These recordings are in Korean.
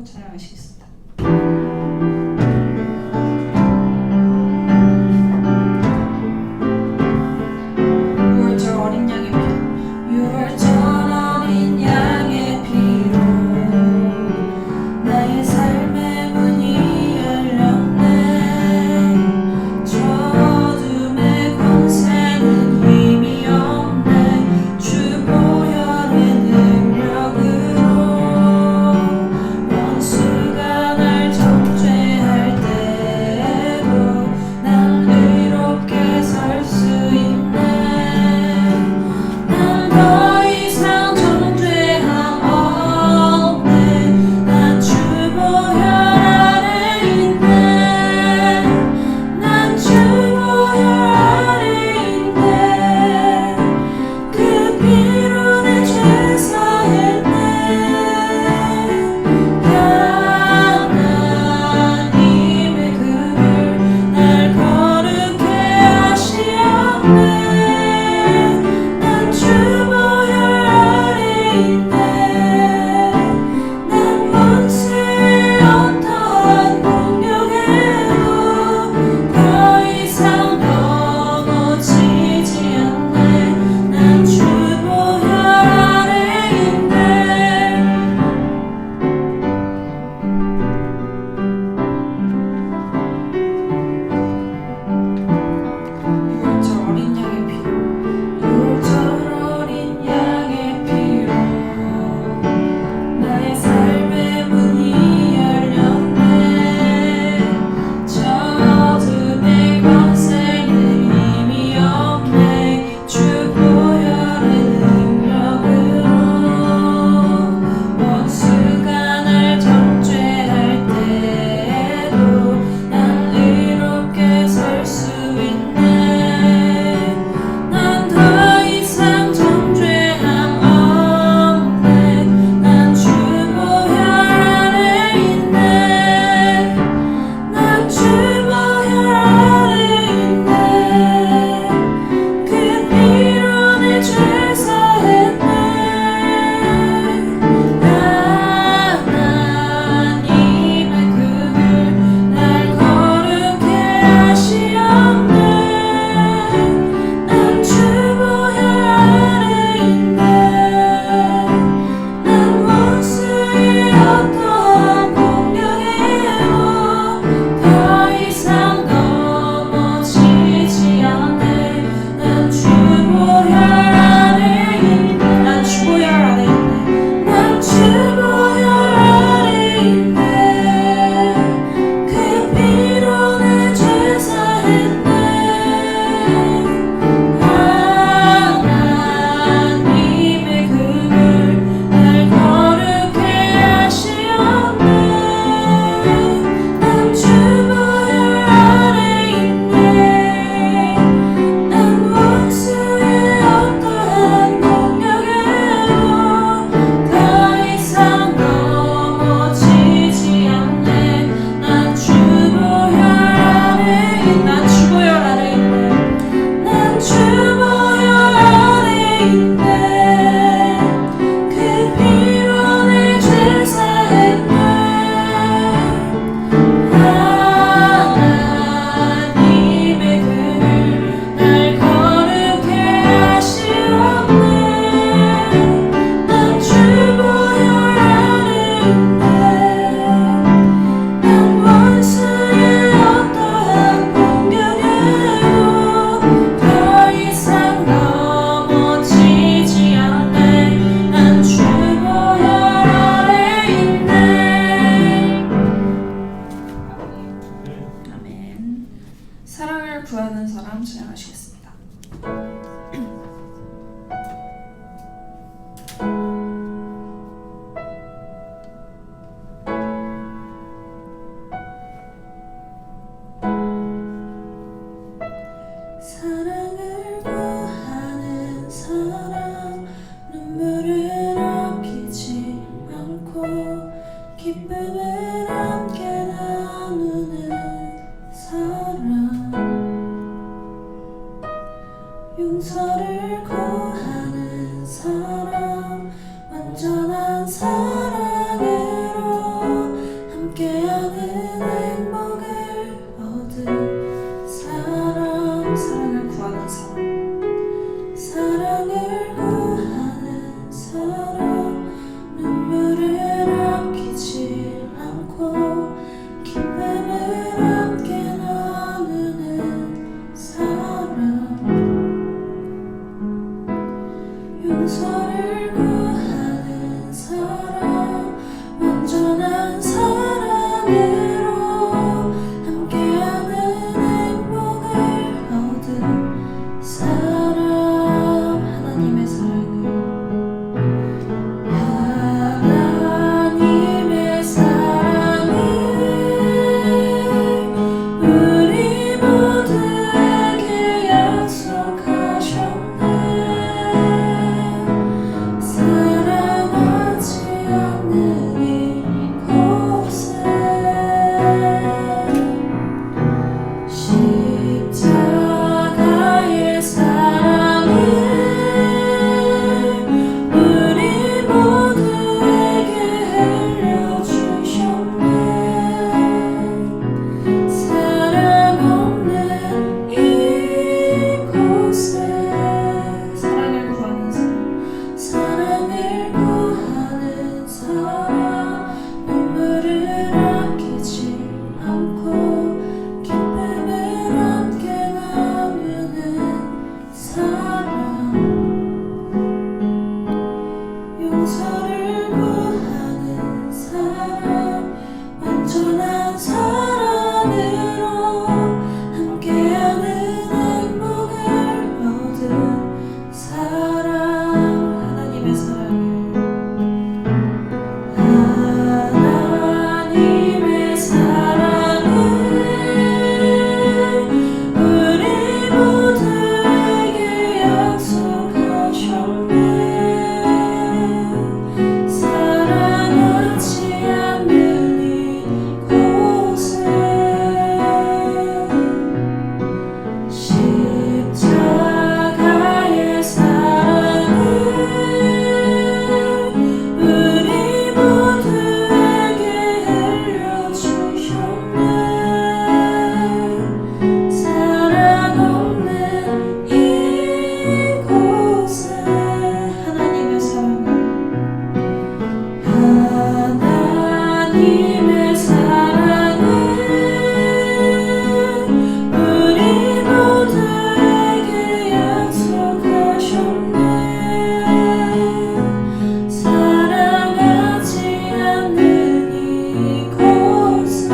찬양하시겠습니다. 함께하는 행복을 얻은 사람, 사랑을 구하는 사람, 사랑을 구하는 사람, 눈물을 아끼지 않고 기쁨을 함께 나누는 사람, 용서를 구하는 사람, 온전한 사랑으로 함께하는 행복을 얻은 사람, 하나님의 사랑을, 하나님의 사랑을 우리 모두에게 약속하셨네. 사랑하지 않는 이곳에 십자가의 사랑을 우리 모두에게 흘려주셨네. 사랑 없는 이곳에 사랑을 구하는 사람, 사랑을 구하는 사람, 눈물을 아끼지 않고 기쁨을 함께 나누는 사람, 용서를 구하는 사람, 온전한 사랑으로 함께하는 행복을 얻은 사람, 하나님의 사랑을, 하나님의 사랑을 우리 모두에게 약속하셨네. 사랑하지 않는 이곳에 십자가의 사랑을 우리 모두에게 흘려주셨네. 사랑 없는 이곳에 하나님의 사랑을, 하나님의 사랑을 우리 모두에게 약속하셨네. 사랑하지 않는 이곳에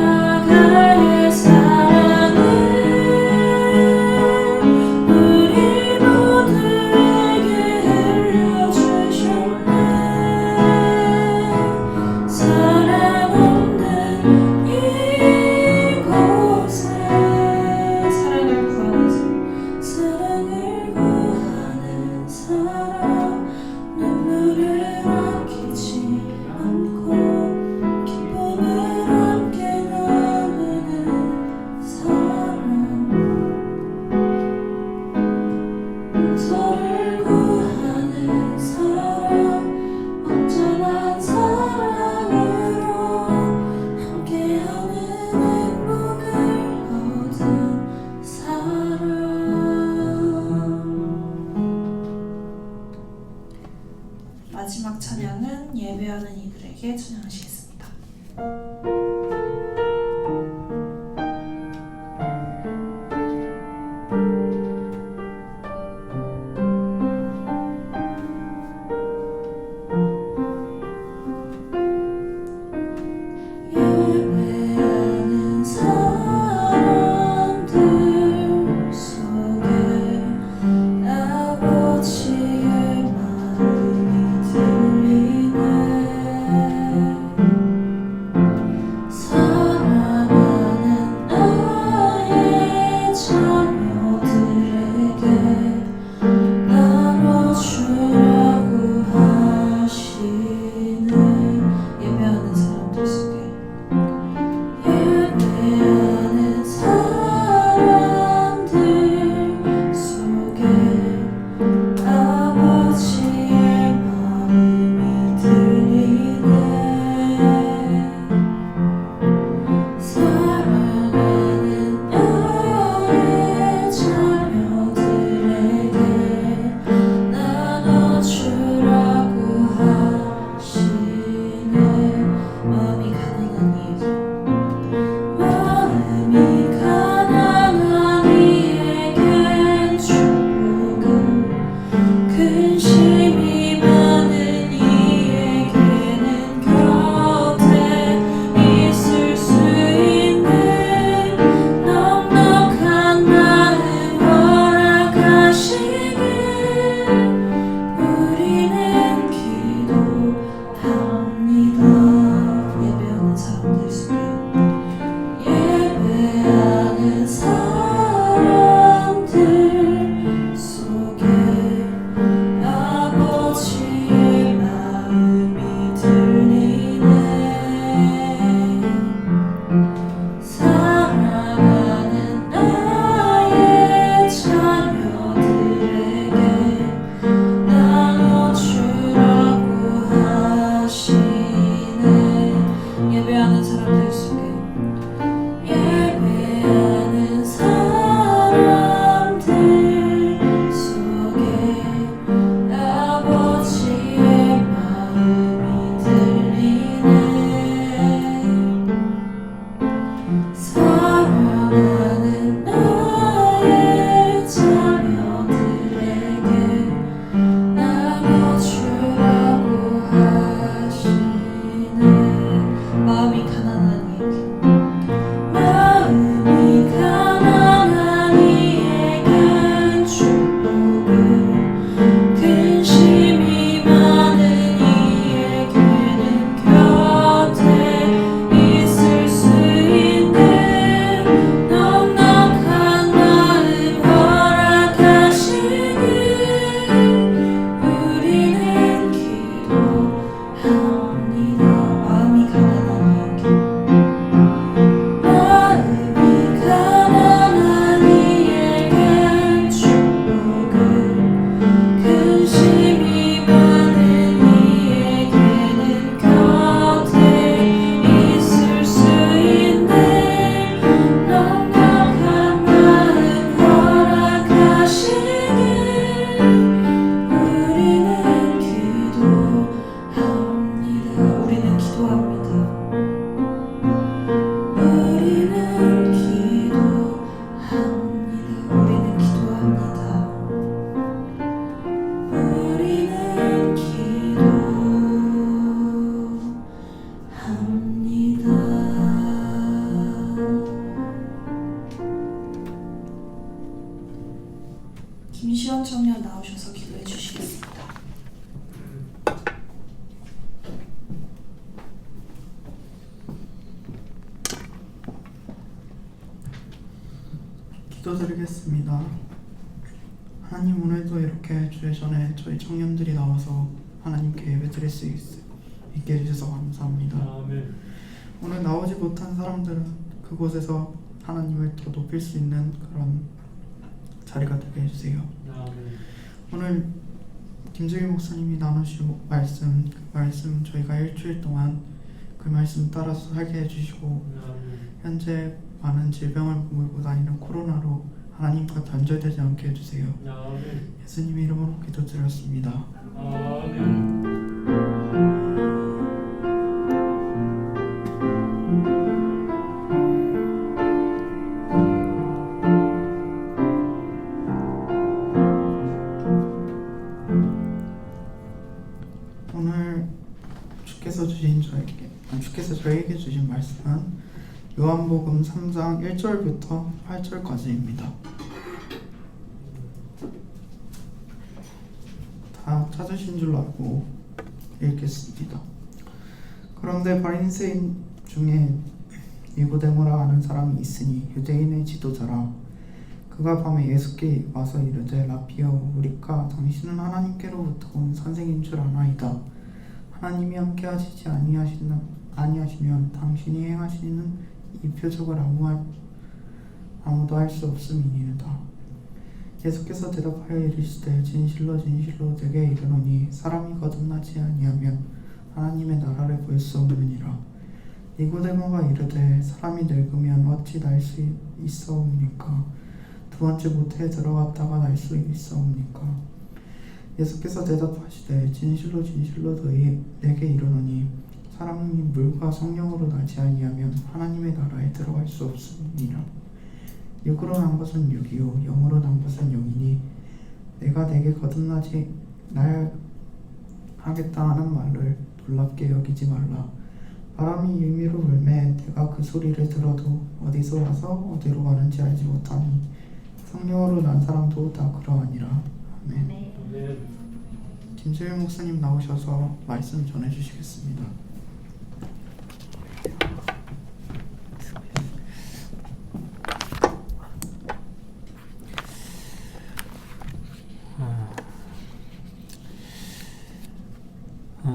십자가의 사랑을 우리 모두에게 흘려주셨네. 사랑 없는 이곳에 사랑을 구하는 사람, 사랑을 구하는 사람, 눈물을 아끼지 않고 기쁨을 함께 나누는 사람, 용서를 구하는 사람, 온전한 사랑으로 함께하는 행복을 얻은 사람. 마지막 찬양은 예배하는 이들에게 찬양하시겠습니다. 예배하는 사람들 속에 아버지의 마음이 들리네. 기도드리겠습니다. 하나님, 오늘도 이렇게 주의 전에 저희 청년들이 나와서 하나님께 예배드릴 수 있게 해주셔서 감사합니다. 아멘. 오늘 나오지 못한 사람들은 그곳에서 하나님을 더 높일 수 있는 그런 자리가 되게 해주세요. 아멘. 오늘 김재규 목사님이 나누신 말씀 저희가 일주일 동안 그 말씀 따라서 살게 해주시고, 아멘. 현재 많은 질병을 몰고 다니는 코로나로 하나님과 단절되지 않게 해주세요. 아멘. 예수님 이름으로 기도드렸습니다. 아멘. 오늘 주께서 저에게 주신 말씀은 요한복음 3장 1절부터 8절까지입니다. 다 찾으신 줄 알고 읽겠습니다. 그런데 바리새인 중에 니고데모라 하는 사람이 있으니 유대인의 지도자라. 그가 밤에 예수께 와서 이르되 라피여, 우리가 당신은 하나님께로부터 온 선생인 줄 아나이다. 하나님이 함께 하시지 아니하시면 당신이 행하시는 이 표적을 아무도 할 수 없음이니이다. 예수께서 대답하여 이르시되 진실로 진실로 내게 이르노니 사람이 거듭나지 아니하면 하나님의 나라를 볼 수 없느니라. 니고데모가 이르되 사람이 늙으면 어찌 날 수 있사옵니까? 두 번째 모태에 들어갔다가 날 수 있사옵니까? 예수께서 대답하시되 진실로 진실로 내게 이르노니 사람이 물과 성령으로 나지 아니하면 하나님의 나라에 들어갈 수 없느니라. 육으로 난 것은 육이요 영으로 난 것은 영이니 내가 내게 거듭나지 날 하겠다 하는 말을 놀랍게 여기지 말라. 바람이 일미로 불매 내가 그 소리를 들어도 어디서 와서 어디로 가는지 알지 못하니 성령으로 난 사람도 다 그러하니라. 아멘. 아멘. 김재일 목사님 나오셔서 말씀 전해주시겠습니다.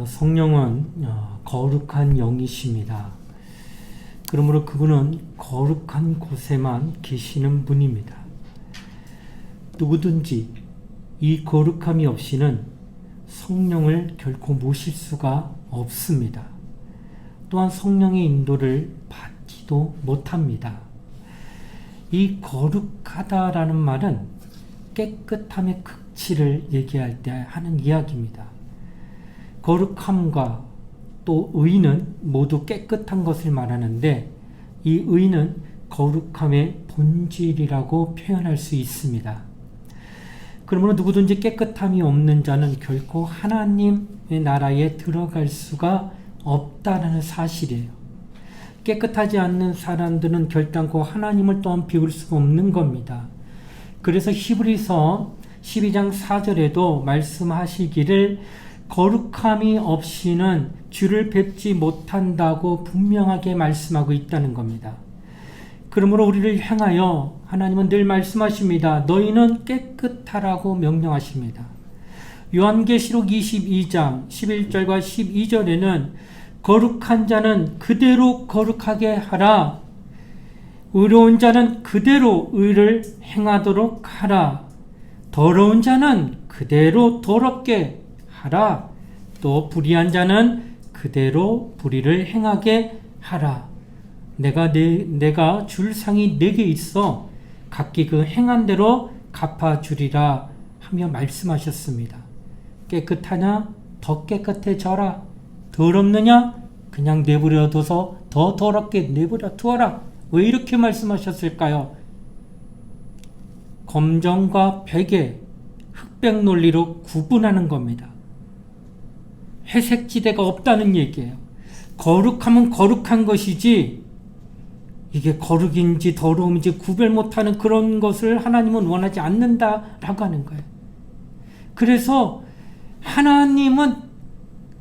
성령은 거룩한 영이십니다. 그러므로 그분은 거룩한 곳에만 계시는 분입니다. 누구든지 이 거룩함이 없이는 성령을 결코 모실 수가 없습니다. 또한 성령의 인도를 받지도 못합니다. 이 거룩하다라는 말은 깨끗함의 극치를 얘기할 때 하는 이야기입니다. 거룩함과 또 의는 모두 깨끗한 것을 말하는데, 이 의는 거룩함의 본질이라고 표현할 수 있습니다. 그러므로 누구든지 깨끗함이 없는 자는 결코 하나님의 나라에 들어갈 수가 없다는 사실이에요. 깨끗하지 않는 사람들은 결단코 하나님을 또한 배울 수가 없는 겁니다. 그래서 히브리서 12장 4절에도 말씀하시기를 거룩함이 없이는 주를 뵙지 못한다고 분명하게 말씀하고 있다는 겁니다. 그러므로 우리를 향하여 하나님은 늘 말씀하십니다. 너희는 깨끗하라고 명령하십니다. 요한계시록 22장 11절과 12절에는 거룩한 자는 그대로 거룩하게 하라. 의로운 자는 그대로 의를 행하도록 하라. 더러운 자는 그대로 더럽게 하라. 또 불의한 자는 그대로 불의를 행하게 하라. 내가 줄 상이 내게 있어 각기 그 행한 대로 갚아주리라 하며 말씀하셨습니다. 깨끗하냐? 더 깨끗해져라. 더럽느냐? 그냥 내버려둬서 더 더럽게 내버려 두어라. 왜 이렇게 말씀하셨을까요? 검정과 백의 흑백 논리로 구분하는 겁니다. 회색지대가 없다는 얘기예요. 거룩하면 거룩한 것이지, 이게 거룩인지 더러움인지 구별 못하는 그런 것을 하나님은 원하지 않는다라고 하는 거예요. 그래서 하나님은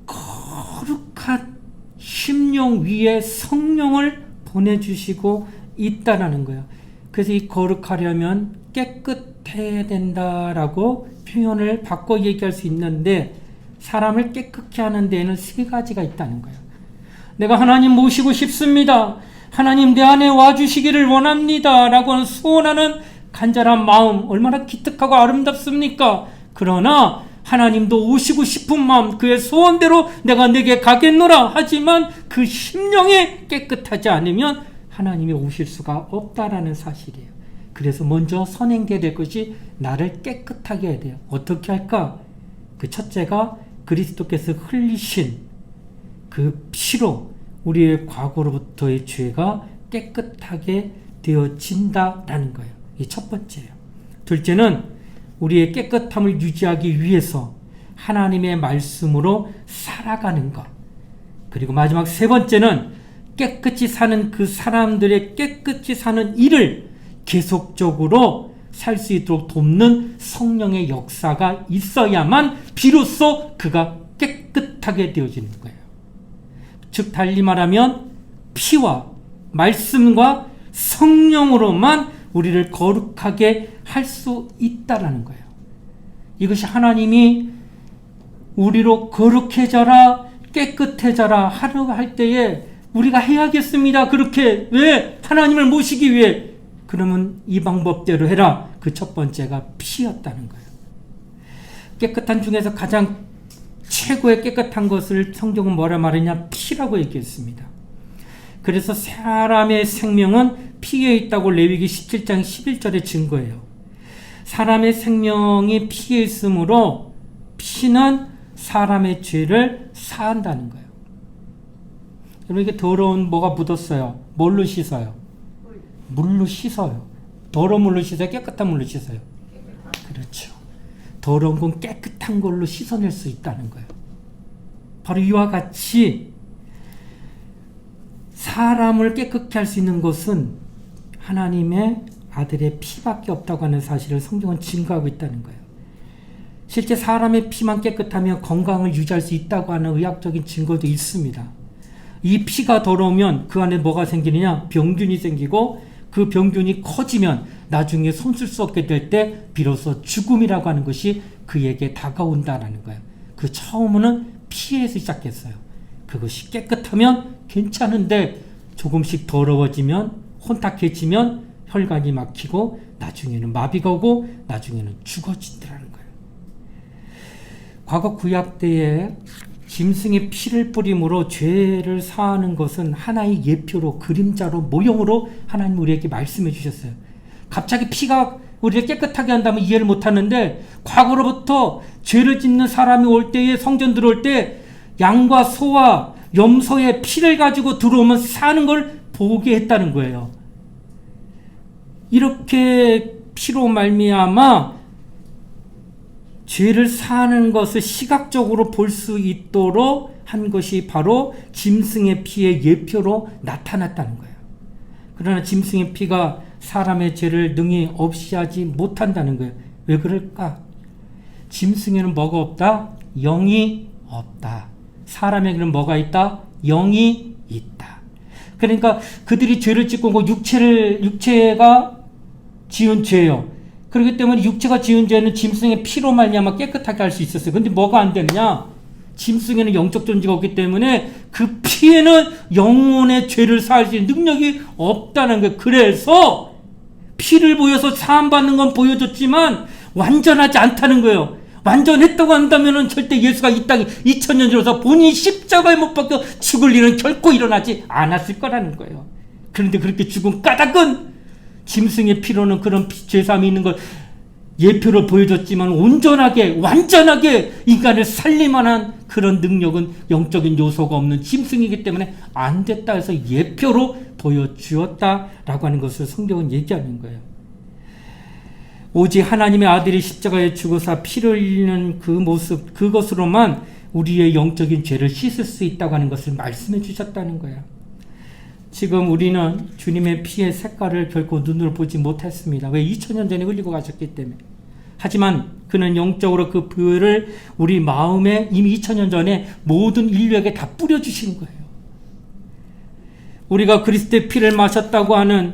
거룩한 심령 위에 성령을 보내주시고 있다라는 거예요. 그래서 이 거룩하려면 깨끗해야 된다라고 표현을 바꿔 얘기할 수 있는데, 사람을 깨끗게 하는 데에는 세 가지가 있다는 거예요. 내가 하나님 모시고 싶습니다, 하나님 내 안에 와주시기를 원합니다 라고 소원하는 간절한 마음, 얼마나 기특하고 아름답습니까? 그러나 하나님도 오시고 싶은 마음, 그의 소원대로 내가 내게 가겠노라 하지만 그 심령이 깨끗하지 않으면 하나님이 오실 수가 없다라는 사실이에요. 그래서 먼저 선행돼야 될 것이 나를 깨끗하게 해야 돼요. 어떻게 할까? 그 첫째가 그리스도께서 흘리신 그 피로 우리의 과거로부터의 죄가 깨끗하게 되어진다라는 거예요. 이 첫 번째예요. 둘째는 우리의 깨끗함을 유지하기 위해서 하나님의 말씀으로 살아가는 것. 그리고 마지막 세 번째는 깨끗이 사는 그 사람들의 깨끗이 사는 일을 계속적으로 살 수 있도록 돕는 성령의 역사가 있어야만 비로소 그가 깨끗하게 되어지는 거예요. 즉 달리 말하면 피와 말씀과 성령으로만 우리를 거룩하게 할 수 있다라는 거예요. 이것이 하나님이 우리로 거룩해져라, 깨끗해져라 하려고 할 때에 우리가 해야겠습니다. 그렇게. 왜? 하나님을 모시기 위해. 그러면 이 방법대로 해라. 그 첫 번째가 피였다는 거예요. 깨끗한 중에서 가장 최고의 깨끗한 것을 성경은 뭐라 말했냐? 피라고 얘기했습니다. 그래서 사람의 생명은 피에 있다고 레위기 17장 11절에 증거해요. 사람의 생명이 피에 있으므로 피는 사람의 죄를 사한다는 거예요. 여러분, 이게 더러운 뭐가 묻었어요? 뭘로 씻어요? 물로 씻어요. 더러운 물로 씻어요? 깨끗한 물로 씻어요? 그렇죠. 더러운 건 깨끗한 걸로 씻어낼 수 있다는 거예요. 바로 이와 같이 사람을 깨끗게 할 수 있는 것은 하나님의 아들의 피밖에 없다고 하는 사실을 성경은 증거하고 있다는 거예요. 실제 사람의 피만 깨끗하면 건강을 유지할 수 있다고 하는 의학적인 증거도 있습니다. 이 피가 더러우면 그 안에 뭐가 생기느냐? 병균이 생기고 그 병균이 커지면 나중에 손쓸 수 없게 될 때 비로소 죽음이라고 하는 것이 그에게 다가온다라는 거예요. 그 처음은 피에서 시작했어요. 그것이 깨끗하면 괜찮은데 조금씩 더러워지면, 혼탁해지면 혈관이 막히고 나중에는 마비가 오고 나중에는 죽어진다는 거예요. 과거 구약 때에 짐승의 피를 뿌림으로 죄를 사하는 것은 하나의 예표로, 그림자로, 모형으로 하나님 우리에게 말씀해 주셨어요. 갑자기 피가 우리를 깨끗하게 한다면 이해를 못하는데, 과거로부터 죄를 짓는 사람이 올 때에, 성전 들어올 때 양과 소와 염소의 피를 가지고 들어오면 사는 걸 보게 했다는 거예요. 이렇게 피로 말미암아 죄를 사하는 것을 시각적으로 볼 수 있도록 한 것이 바로 짐승의 피의 예표로 나타났다는 거예요. 그러나 짐승의 피가 사람의 죄를 능히 없이 하지 못한다는 거예요. 왜 그럴까? 짐승에는 뭐가 없다? 영이 없다. 사람에게는 뭐가 있다? 영이 있다. 그러니까 그들이 죄를 짓고 그 육체가 지은 죄예요. 그렇기 때문에 육체가 지은 죄는 짐승의 피로 말미암아 깨끗하게 할 수 있었어요. 근데 뭐가 안 되느냐? 짐승에는 영적 존재가 없기 때문에 그 피에는 영혼의 죄를 사할 수 있는 능력이 없다는 거예요. 그래서 피를 보여서 사함받는 건 보여줬지만 완전하지 않다는 거예요. 완전했다고 한다면 절대 예수가 이 땅에 2000년 전에서 본인이 십자가에 못 박혀 죽을 일은 결코 일어나지 않았을 거라는 거예요. 그런데 그렇게 죽은 까닭은 짐승의 피로는 그런 죄사함이 있는 걸 예표로 보여줬지만 온전하게, 완전하게 인간을 살릴만한 그런 능력은 영적인 요소가 없는 짐승이기 때문에 안 됐다 해서 예표로 보여주었다라고 하는 것을 성경은 얘기하는 거예요. 오직 하나님의 아들이 십자가에 죽어서 피를 흘리는 그 모습, 그것으로만 우리의 영적인 죄를 씻을 수 있다고 하는 것을 말씀해 주셨다는 거예요. 지금 우리는 주님의 피의 색깔을 결코 눈으로 보지 못했습니다. 왜? 2000년 전에 흘리고 가셨기 때문에. 하지만 그는 영적으로 그 피를 우리 마음에 이미 2000년 전에 모든 인류에게 다 뿌려주신 거예요. 우리가 그리스도의 피를 마셨다고 하는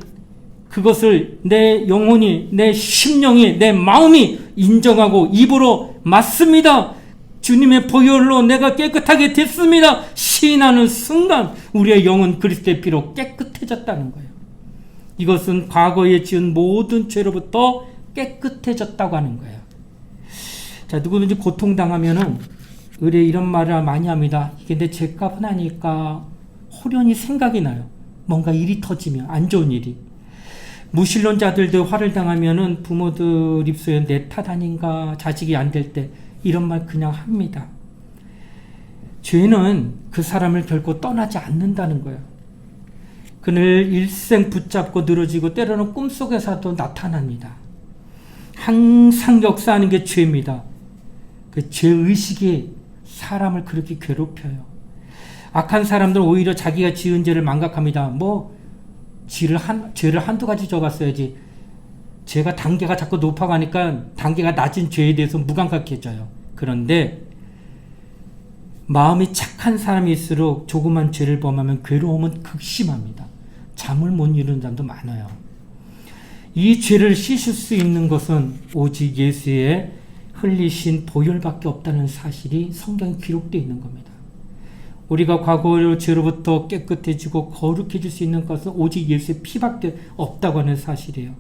그것을 내 영혼이, 내 심령이, 내 마음이 인정하고 입으로 맞습니다. 주님의 보혈로 내가 깨끗하게 됐습니다. 시인하는 순간 우리의 영은 그리스도의 피로 깨끗해졌다는 거예요. 이것은 과거에 지은 모든 죄로부터 깨끗해졌다고 하는 거예요. 자, 누구든지 고통당하면은 의뢰 이런 말을 많이 합니다. 이게 내 죄값은 아닐까 호련히 생각이 나요. 뭔가 일이 터지면, 안 좋은 일이. 무신론자들도 화를 당하면은 부모들 입술에 내 탓 아닌가, 자식이 안 될 때 이런 말 그냥 합니다. 죄는 그 사람을 결코 떠나지 않는다는 거예요. 그를 일생 붙잡고 늘어지고 때로는 꿈속에서도 나타납니다. 항상 역사하는 게 죄입니다. 그 죄의식이 사람을 그렇게 괴롭혀요. 악한 사람들은 오히려 자기가 지은 죄를 망각합니다. 죄를 한두 가지 져봤어야지. 죄가 단계가 자꾸 높아가니까 단계가 낮은 죄에 대해서 무감각해져요. 그런데 마음이 착한 사람일수록 조그만 죄를 범하면 괴로움은 극심합니다. 잠을 못 이루는 사람도 많아요. 이 죄를 씻을 수 있는 것은 오직 예수의 흘리신 보혈밖에 없다는 사실이 성경에 기록되어 있는 겁니다. 우리가 과거의 죄로부터 깨끗해지고 거룩해질 수 있는 것은 오직 예수의 피밖에 없다고 하는 사실이에요.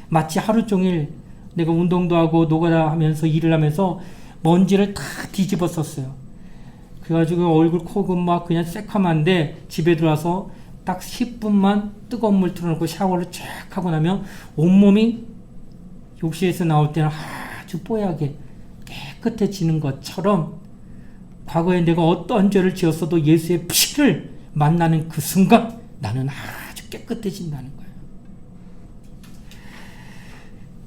마치 하루 종일 내가 운동도 하고 노가다 하면서 일을 하면서 먼지를 다 뒤집어 썼어요. 그래가지고 얼굴, 코, 막 그냥 새카만데 집에 들어와서 딱 10분만 뜨거운 물 틀어놓고 샤워를 쫙 하고 나면 온몸이 욕실에서 나올 때는 아주 뽀얗게 깨끗해지는 것처럼 과거에 내가 어떤 죄를 지었어도 예수의 피를 만나는 그 순간 나는 아주 깨끗해진다는 거예요.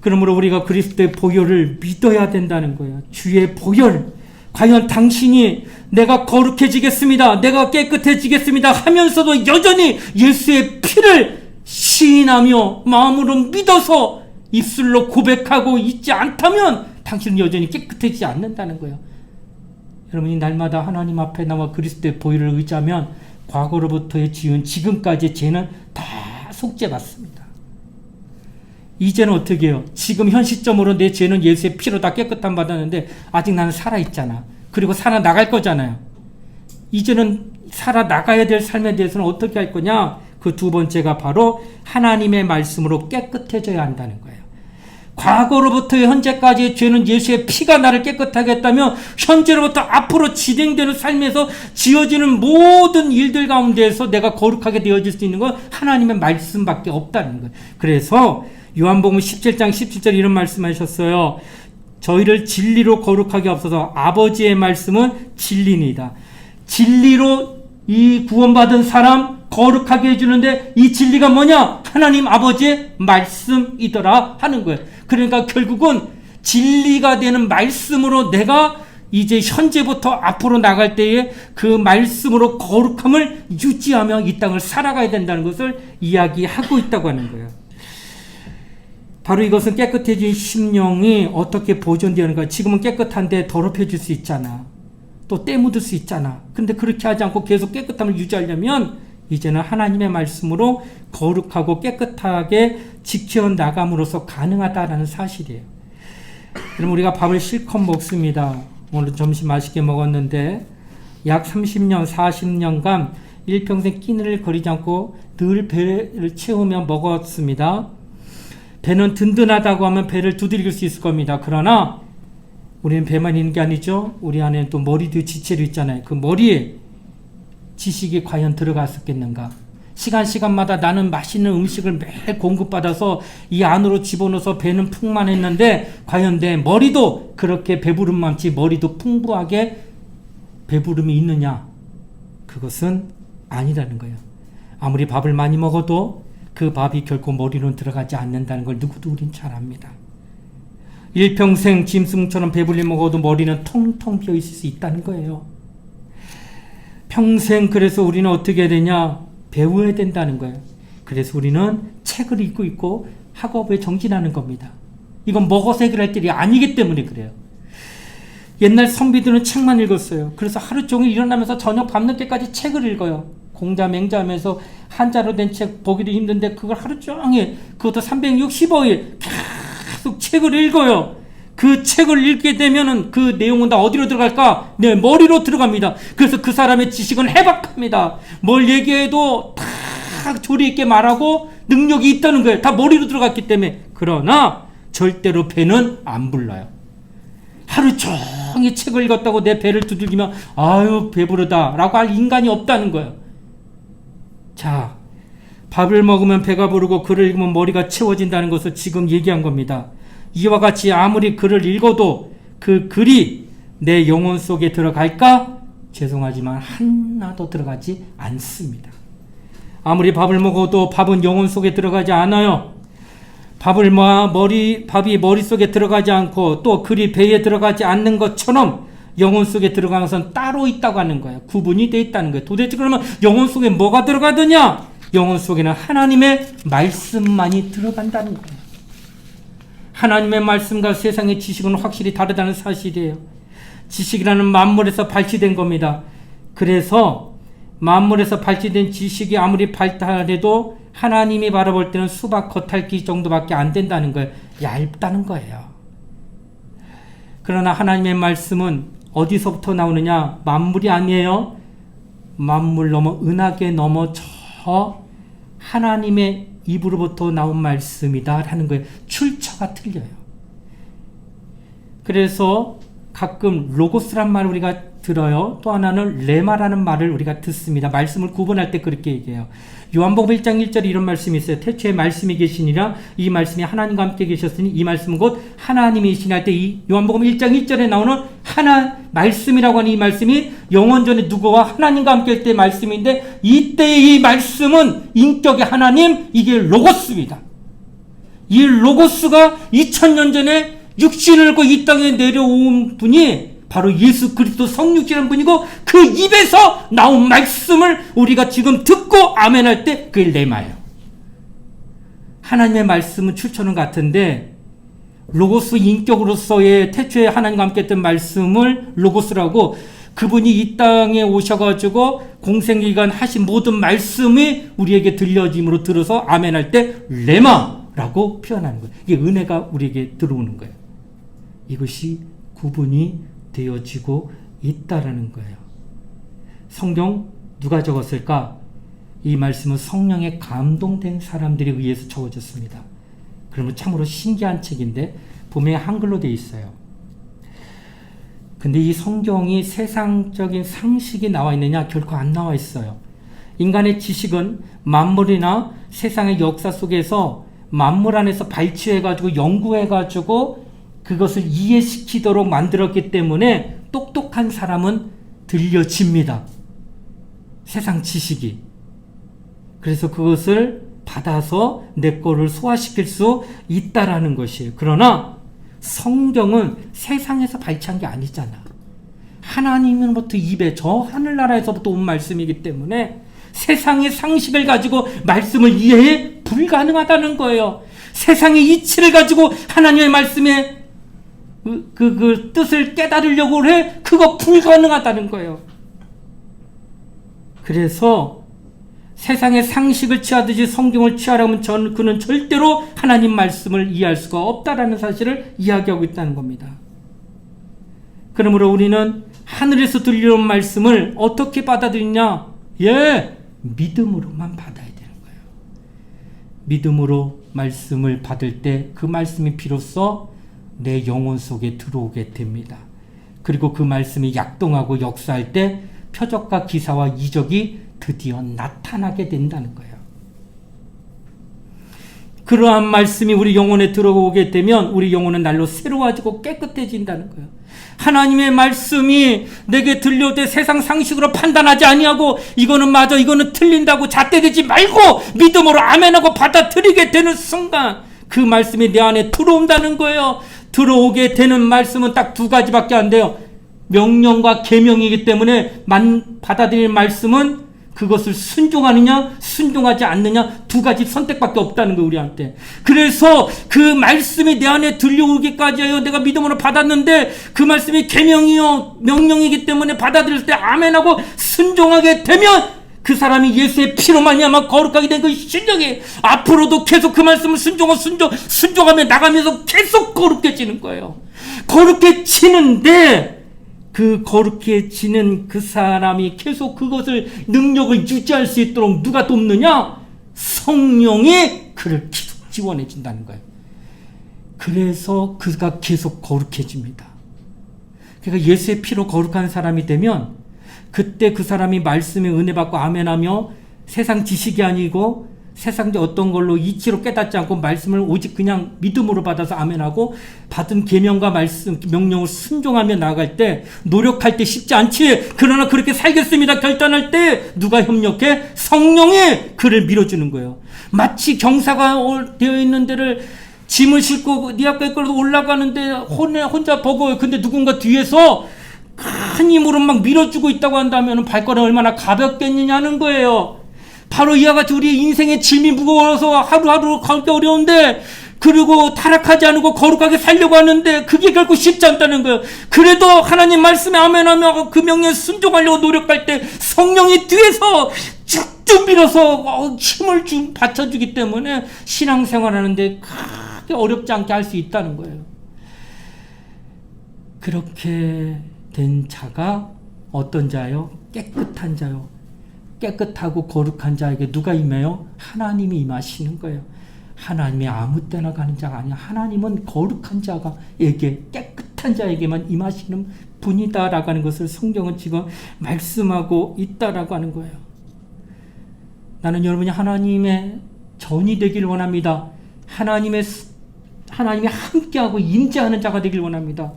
그러므로 우리가 그리스도의 보혈을 믿어야 된다는 거예요. 주의 보혈. 과연 당신이 내가 거룩해지겠습니다, 내가 깨끗해지겠습니다 하면서도 여전히 예수의 피를 시인하며 마음으로 믿어서 입술로 고백하고 있지 않다면 당신은 여전히 깨끗해지지 않는다는 거예요. 여러분이 날마다 하나님 앞에 나와 그리스도의 보혈을 의지하면 과거로부터의 지은 지금까지의 죄는 다 속죄받습니다. 이제는 어떻게 해요? 지금 현 시점으로 내 죄는 예수의 피로 다 깨끗함 받았는데 아직 나는 살아있잖아. 그리고 살아나갈 거잖아요. 이제는 살아나가야 될 삶에 대해서는 어떻게 할 거냐? 그 두 번째가 바로 하나님의 말씀으로 깨끗해져야 한다는 거예요. 과거로부터 현재까지의 죄는 예수의 피가 나를 깨끗하게 했다면 현재로부터 앞으로 진행되는 삶에서 지어지는 모든 일들 가운데에서 내가 거룩하게 되어질 수 있는 건 하나님의 말씀밖에 없다는 거예요. 그래서 요한복음 17장 17절 이런 말씀하셨어요. 저희를 진리로 거룩하게 하옵소서. 아버지의 말씀은 진리니이다. 진리로 이 구원받은 사람 거룩하게 해주는데 이 진리가 뭐냐? 하나님 아버지의 말씀이더라 하는 거예요. 그러니까 결국은 진리가 되는 말씀으로 내가 이제 현재부터 앞으로 나갈 때에 그 말씀으로 거룩함을 유지하며 이 땅을 살아가야 된다는 것을 이야기하고 있다고 하는 거예요. 바로 이것은 깨끗해진 심령이 어떻게 보존되는가. 지금은 깨끗한데 더럽혀질 수 있잖아. 또 때 묻을 수 있잖아. 근데 그렇게 하지 않고 계속 깨끗함을 유지하려면 이제는 하나님의 말씀으로 거룩하고 깨끗하게 지켜나감으로써 가능하다라는 사실이에요. 그럼 우리가 밥을 실컷 먹습니다. 오늘 점심 맛있게 먹었는데 약 30년, 40년간 일평생 끼니를 거리지 않고 늘 배를 채우며 먹었습니다. 배는 든든하다고 하면 배를 두드릴 수 있을 겁니다. 그러나 우리는 배만 있는 게 아니죠. 우리 안에는 또 머리도 지체로 있잖아요. 그 머리에 지식이 과연 들어갔었겠는가. 시간마다 나는 맛있는 음식을 매일 공급받아서 이 안으로 집어넣어서 배는 풍만했는데 과연 내 머리도 그렇게 배부름 많지 머리도 풍부하게 배부름이 있느냐. 그것은 아니라는 거예요. 아무리 밥을 많이 먹어도 그 밥이 결코 머리로 들어가지 않는다는 걸 누구도 우린 잘 압니다. 일평생 짐승처럼 배불리 먹어도 머리는 텅텅 비어 있을 수 있다는 거예요. 평생 그래서 우리는 어떻게 해야 되냐? 배워야 된다는 거예요. 그래서 우리는 책을 읽고 있고 학업에 정진하는 겁니다. 이건 먹어서 해결할 일이 아니기 때문에 그래요. 옛날 선비들은 책만 읽었어요. 그래서 하루 종일 일어나면서 저녁 밤늦게까지 책을 읽어요. 공자맹자하면서 한자로 된 책 보기도 힘든데 그걸 하루 종일 그것도 365일 계속 책을 읽어요. 그 책을 읽게 되면은 그 내용은 다 어디로 들어갈까? 내 머리로 들어갑니다. 그래서 그 사람의 지식은 해박합니다. 뭘 얘기해도 다 조리 있게 말하고 능력이 있다는 거예요. 다 머리로 들어갔기 때문에. 그러나 절대로 배는 안 불러요. 하루 종일 책을 읽었다고 내 배를 두들기면 아유 배부르다 라고 할 인간이 없다는 거예요. 자, 밥을 먹으면 배가 부르고 글을 읽으면 머리가 채워진다는 것을 지금 얘기한 겁니다. 이와 같이 아무리 글을 읽어도 그 글이 내 영혼 속에 들어갈까? 죄송하지만 하나도 들어가지 않습니다. 아무리 밥을 먹어도 밥은 영혼 속에 들어가지 않아요. 밥이 머릿속에 들어가지 않고 또 글이 배에 들어가지 않는 것처럼 영혼 속에 들어가는 것은 따로 있다고 하는 거예요. 구분이 되어 있다는 거예요. 도대체 그러면 영혼 속에 뭐가 들어가더냐? 영혼 속에는 하나님의 말씀만이 들어간다는 거예요. 하나님의 말씀과 세상의 지식은 확실히 다르다는 사실이에요. 지식이라는 만물에서 발치된 겁니다. 그래서 만물에서 발치된 지식이 아무리 발달해도 하나님이 바라볼 때는 수박 겉핥기 정도밖에 안 된다는 거예요. 얇다는 거예요. 그러나 하나님의 말씀은 어디서부터 나오느냐? 만물이 아니에요. 만물 넘어 은하계 넘어 저 하나님의 입으로부터 나온 말씀이다 라는 거예요. 출처가 틀려요. 그래서 가끔 로고스란 말을 우리가 들어요. 또 하나는 레마라는 말을 우리가 듣습니다. 말씀을 구분할 때 그렇게 얘기해요. 요한복음 1장 1절에 이런 말씀이 있어요. 태초에 말씀이 계시니라 이 말씀이 하나님과 함께 계셨으니 이 말씀은 곧 하나님이시니 할 때 이 요한복음 1장 1절에 나오는 말씀이라고 하는 이 말씀이 영원전에 누구와 하나님과 함께 할 때 말씀인데 이때의 이 말씀은 인격의 하나님, 이게 로고스입니다. 이 로고스가 2000년 전에 육신을 입고 이 땅에 내려온 분이 바로 예수 그리스도 성육신한 분이고 그 입에서 나온 말씀을 우리가 지금 듣고 아멘할 때 그게 레마예요. 하나님의 말씀은 출처는 같은데 로고스 인격으로서의 태초에 하나님과 함께 했던 말씀을 로고스라고, 그분이 이 땅에 오셔가지고 공생기간 하신 모든 말씀이 우리에게 들려짐으로 들어서 아멘할 때 레마라고 표현하는 거예요. 이게 은혜가 우리에게 들어오는 거예요. 이것이 구분이 되어지고 있다라는 거예요. 성경 누가 적었을까? 이 말씀은 성령에 감동된 사람들에 의해서 적어졌습니다. 그러면 참으로 신기한 책인데 분명히 한글로 되어 있어요. 근데 이 성경이 세상적인 상식이 나와 있느냐? 결코 안 나와 있어요. 인간의 지식은 만물이나 세상의 역사 속에서 만물 안에서 발췌해가지고 연구해가지고 그것을 이해시키도록 만들었기 때문에 똑똑한 사람은 들려집니다. 세상 지식이. 그래서 그것을 받아서 내 거를 소화시킬 수 있다라는 것이에요. 그러나 성경은 세상에서 발췌한 게 아니잖아. 하나님으로부터 입에 저 하늘나라에서부터 온 말씀이기 때문에 세상의 상식을 가지고 말씀을 이해해 불가능하다는 거예요. 세상의 이치를 가지고 하나님의 말씀에 그 뜻을 깨달으려고 해, 그거 불가능하다는 거예요. 그래서 세상의 상식을 취하듯이 성경을 취하려면 그는 절대로 하나님 말씀을 이해할 수가 없다라는 사실을 이야기하고 있다는 겁니다. 그러므로 우리는 하늘에서 들려온 말씀을 어떻게 받아들이냐? 믿음으로만 받아야 되는 거예요. 믿음으로 말씀을 받을 때 그 말씀이 비로소 내 영혼 속에 들어오게 됩니다. 그리고 그 말씀이 약동하고 역사할 때 표적과 기사와 이적이 드디어 나타나게 된다는 거예요. 그러한 말씀이 우리 영혼에 들어오게 되면 우리 영혼은 날로 새로워지고 깨끗해진다는 거예요. 하나님의 말씀이 내게 들려올 때 세상 상식으로 판단하지 아니하고 이거는 맞아, 이거는 틀린다고 잣대대지 말고 믿음으로 아멘하고 받아들이게 되는 순간 그 말씀이 내 안에 들어온다는 거예요. 들어오게 되는 말씀은 딱 두 가지밖에 안 돼요. 명령과 계명이기 때문에 받아들일 말씀은 그것을 순종하느냐 순종하지 않느냐 두 가지 선택밖에 없다는 거예요, 우리한테. 그래서 그 말씀이 내 안에 들려오기까지 해요. 내가 믿음으로 받았는데 그 말씀이 계명이요 명령이기 때문에 받아들일 때 아멘하고 순종하게 되면 그 사람이 예수의 피로 말미암아 거룩하게 된 그 신령이 앞으로도 계속 그 말씀을 순종하며 나가면서 계속 거룩해지는 거예요. 거룩해지는데 그 거룩해지는 그 사람이 계속 그것을 능력을 유지할 수 있도록 누가 돕느냐? 성령이 그를 계속 지원해 준다는 거예요. 그래서 그가 계속 거룩해집니다. 그러니까 예수의 피로 거룩한 사람이 되면 그때 그 사람이 말씀에 은혜 받고 아멘하며 세상 지식이 아니고 세상적 어떤 걸로 이치로 깨닫지 않고 말씀을 오직 그냥 믿음으로 받아서 아멘하고 받은 계명과 말씀 명령을 순종하며 나아갈 때 노력할 때 쉽지 않지. 그러나 그렇게 살겠습니다 결단할 때 누가 협력해? 성령이 그를 밀어주는 거예요. 마치 경사가 되어 있는 데를 짐을 싣고 네 앞에 끌고 올라가는데 혼자 버거워요. 근데 누군가 뒤에서 큰 힘으로 막 밀어주고 있다고 한다면 발걸음이 얼마나 가볍겠느냐는 거예요. 바로 이와 같이 우리 인생의 짐이 무거워서 하루하루 가기 어려운데 그리고 타락하지 않고 거룩하게 살려고 하는데 그게 결코 쉽지 않다는 거예요. 그래도 하나님 말씀에 아멘하며 그 명령에 순종하려고 노력할 때 성령이 뒤에서 쭉쭉 밀어서 힘을 받쳐주기 때문에 신앙생활하는데 크게 어렵지 않게 할 수 있다는 거예요. 그렇게 된 자가 어떤 자요? 깨끗한 자요. 깨끗하고 거룩한 자에게 누가 임해요? 하나님이 임하시는 거예요. 하나님이 아무 때나 가는 자가 아니야. 하나님은 거룩한 자에게 깨끗한 자에게만 임하시는 분이다라고 하는 것을 성경은 지금 말씀하고 있다라고 하는 거예요. 나는 여러분이 하나님의 전이 되길 원합니다. 하나님이 함께하고 임재하는 자가 되길 원합니다.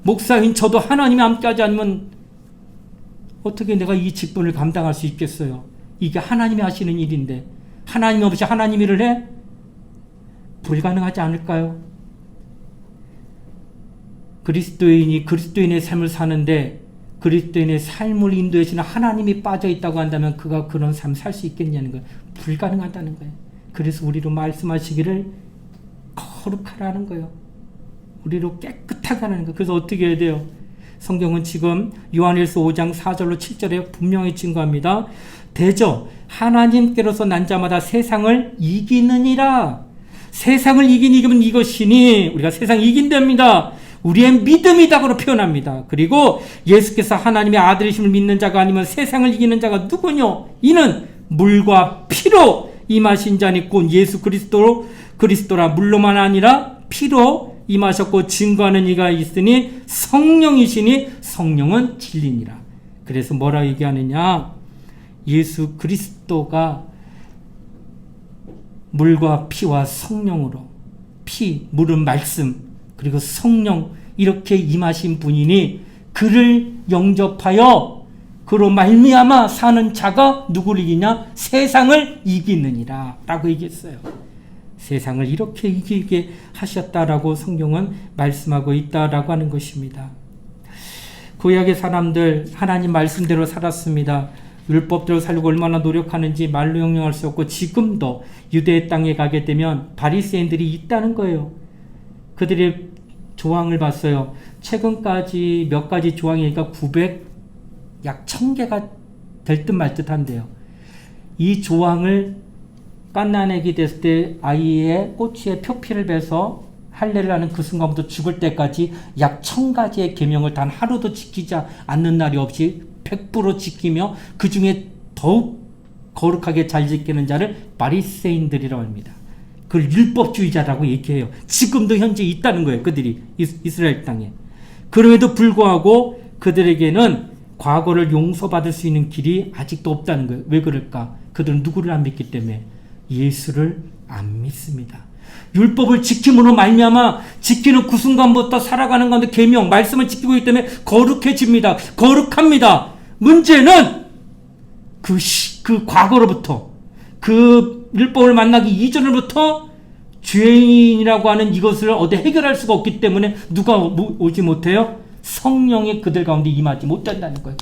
목사인 저도 하나님이 함께하지 않으면 어떻게 내가 이 직분을 감당할 수 있겠어요? 이게 하나님이 하시는 일인데 하나님 없이 하나님 일을 해? 불가능하지 않을까요? 그리스도인이 그리스도인의 삶을 사는데 그리스도인의 삶을 인도하시는 하나님이 빠져 있다고 한다면 그가 그런 삶 살 수 있겠냐는 거예요. 불가능하다는 거예요. 그래서 우리로 말씀하시기를 거룩하라는 거예요. 우리로 깨끗하게 하는 거예요. 그래서 어떻게 해야 돼요? 성경은 지금 요한일서 5장 4절로 7절에 분명히 증거합니다. 대저 하나님께로서 난 자마다 세상을 이기느니라. 세상을 이기면 이것이니 우리가 세상 이긴답니다. 우리의 믿음이다고 표현합니다. 그리고 예수께서 하나님의 아들이심을 믿는 자가 아니면 세상을 이기는 자가 누구뇨? 이는 물과 피로 임하신 자니 곧 예수 그리스도라. 물로만 아니라 피로 임하셨고 증거하는 이가 있으니 성령이시니 성령은 진리니라. 그래서 뭐라 얘기하느냐? 예수 그리스도가 물과 피와 성령으로, 물은 말씀, 그리고 성령 이렇게 임하신 분이니 그를 영접하여 그로 말미암아 사는 자가 누구를 이기냐? 세상을 이기느니라 라고 얘기했어요. 세상을 이렇게 이기게 하셨다라고 성경은 말씀하고 있다라고 하는 것입니다. 구약의 사람들 하나님 말씀대로 살았습니다. 율법대로 살려고 얼마나 노력하는지 말로 형용할 수 없고 지금도 유대의 땅에 가게 되면 바리새인들이 있다는 거예요. 그들의 조항을 봤어요. 최근까지 몇 가지 조항이니까 약 1000개가 될 듯 말 듯 한데요. 이 조항을 갓난아기 됐을 때 아이의 꼬치에 표피를 베서 할례를 하는 그 순간부터 죽을 때까지 약 1000가지의 계명을 단 하루도 지키지 않는 날이 없이 100% 지키며 그 중에 더욱 거룩하게 잘 지키는 자를 바리새인들이라고 합니다. 그걸 율법주의자라고 얘기해요. 지금도 현재 있다는 거예요. 그들이 이스라엘 땅에. 그럼에도 불구하고 그들에게는 과거를 용서받을 수 있는 길이 아직도 없다는 거예요. 왜 그럴까? 그들은 누구를 안 믿기 때문에 예수를 안 믿습니다. 율법을 지킴으로 말미암아 지키는 그 순간부터 살아가는 가운데 계명, 말씀을 지키고 있기 때문에 거룩해집니다. 거룩합니다. 문제는 그 과거로부터 그 율법을 만나기 이전으로부터 죄인이라고 하는 이것을 어디 해결할 수가 없기 때문에 누가 오지 못해요? 성령이 그들 가운데 임하지 못한다는 거예요.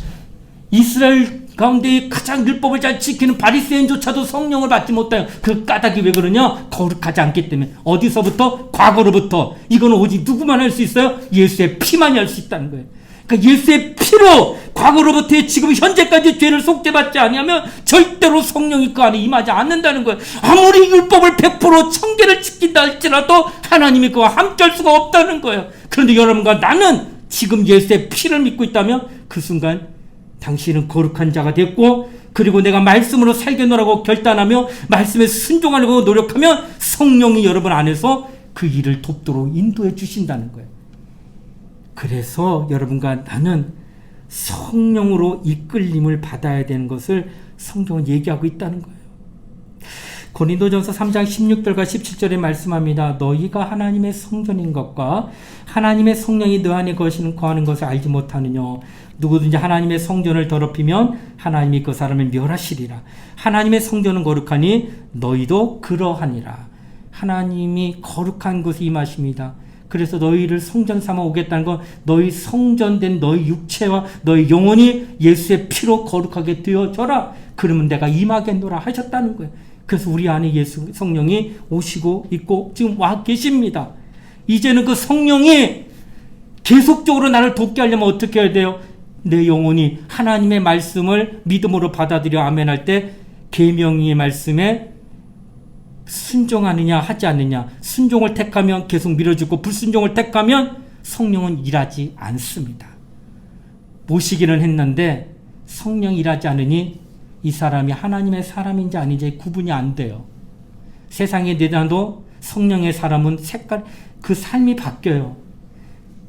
이스라엘 가운데 가장 율법을 잘 지키는 바리새인조차도 성령을 받지 못해요. 그 까닭이 왜 그러냐? 거룩하지 않기 때문에. 어디서부터? 과거로부터. 이거는 오직 누구만 할 수 있어요? 예수의 피만이 할 수 있다는 거예요. 그러니까 예수의 피로 과거로부터 지금 현재까지 죄를 속죄받지 아니하면 절대로 성령이 그 안에 임하지 않는다는 거예요. 아무리 율법을 100% 천계를 지킨다 할지라도 하나님이 그와 함께할 수가 없다는 거예요. 그런데 여러분과 나는 지금 예수의 피를 믿고 있다면 그 순간 당신은 거룩한 자가 됐고, 그리고 내가 말씀으로 살겠노라고 결단하며 말씀에 순종하려고 노력하면 성령이 여러분 안에서 그 일을 돕도록 인도해 주신다는 거예요. 그래서 여러분과 나는 성령으로 이끌림을 받아야 되는 것을 성경은 얘기하고 있다는 거예요. 고린도전서 3장 16절과 17절에 말씀합니다. 너희가 하나님의 성전인 것과 하나님의 성령이 너 안에 거하는 것을 알지 못하느냐. 누구든지 하나님의 성전을 더럽히면 하나님이 그 사람을 멸하시리라. 하나님의 성전은 거룩하니 너희도 그러하니라. 하나님이 거룩한 곳에 임하십니다. 그래서 너희를 성전 삼아 오겠다는 건 너희 성전된 너희 육체와 너희 영혼이 예수의 피로 거룩하게 되어져라. 그러면 내가 임하겠노라 하셨다는 거예요. 그래서 우리 안에 예수 성령이 오시고 있고 지금 와 계십니다. 이제는 그 성령이 계속적으로 나를 돕게 하려면 어떻게 해야 돼요? 내 영혼이 하나님의 말씀을 믿음으로 받아들여 아멘할 때 계명의 말씀에 순종하느냐 하지 않느냐. 순종을 택하면 계속 밀어주고 불순종을 택하면 성령은 일하지 않습니다. 모시기는 했는데 성령이 일하지 않으니 이 사람이 하나님의 사람인지 아닌지 구분이 안 돼요. 세상에 내다도 성령의 사람은 그 삶이 바뀌어요.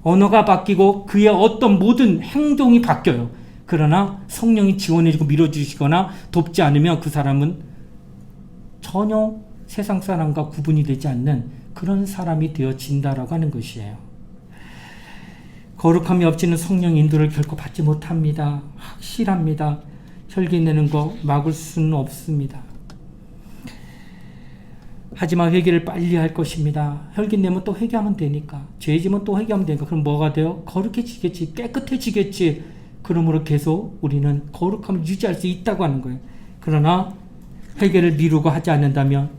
언어가 바뀌고 그의 어떤 모든 행동이 바뀌어요. 그러나 성령이 지원해주고 밀어주시거나 돕지 않으면 그 사람은 전혀 세상 사람과 구분이 되지 않는 그런 사람이 되어진다라고 하는 것이에요. 거룩함이 없이는 성령 인도를 결코 받지 못합니다. 확실합니다. 혈기 내는 거 막을 수는 없습니다. 하지만 회개를 빨리 할 것입니다. 혈기 내면 또 회개하면 되니까. 죄지면 또 회개하면 되니까. 그럼 뭐가 돼요? 거룩해지겠지. 깨끗해지겠지. 그러므로 계속 우리는 거룩함을 유지할 수 있다고 하는 거예요. 그러나 회개를 미루고 하지 않는다면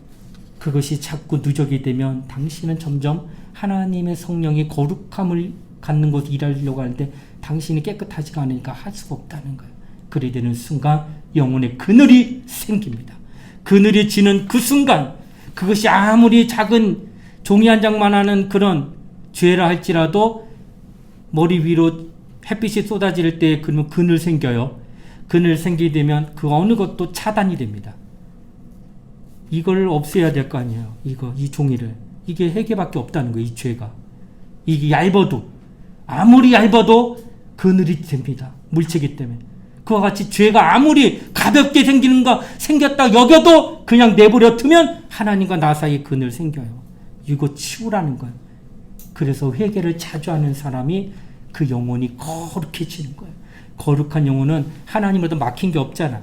그것이 자꾸 누적이 되면 당신은 점점 하나님의 성령이 거룩함을 갖는 곳에 일하려고 하는데 당신이 깨끗하지가 않으니까 할 수가 없다는 거예요. 그리 되는 순간 영혼의 그늘이 생깁니다. 그늘이 지는 그 순간 그것이 아무리 작은 종이 한 장만 하는 그런 죄라 할지라도 머리 위로 햇빛이 쏟아질 때 그러면 그늘 생겨요. 그늘 생기게 되면 그 어느 것도 차단이 됩니다. 이걸 없애야 될 거 아니에요. 이 종이를. 이게 회개밖에 없다는 거예요. 이 죄가. 이게 얇아도 아무리 얇아도 그늘이 됩니다. 물체기 때문에. 그와 같이 죄가 아무리 가볍게 생겼다 여겨도 그냥 내버려 두면 하나님과 나 사이에 그늘 생겨요. 이거 치우라는 거예요. 그래서 회개를 자주 하는 사람이 그 영혼이 거룩해지는 거예요. 거룩한 영혼은 하나님으로부터 막힌 게 없잖아.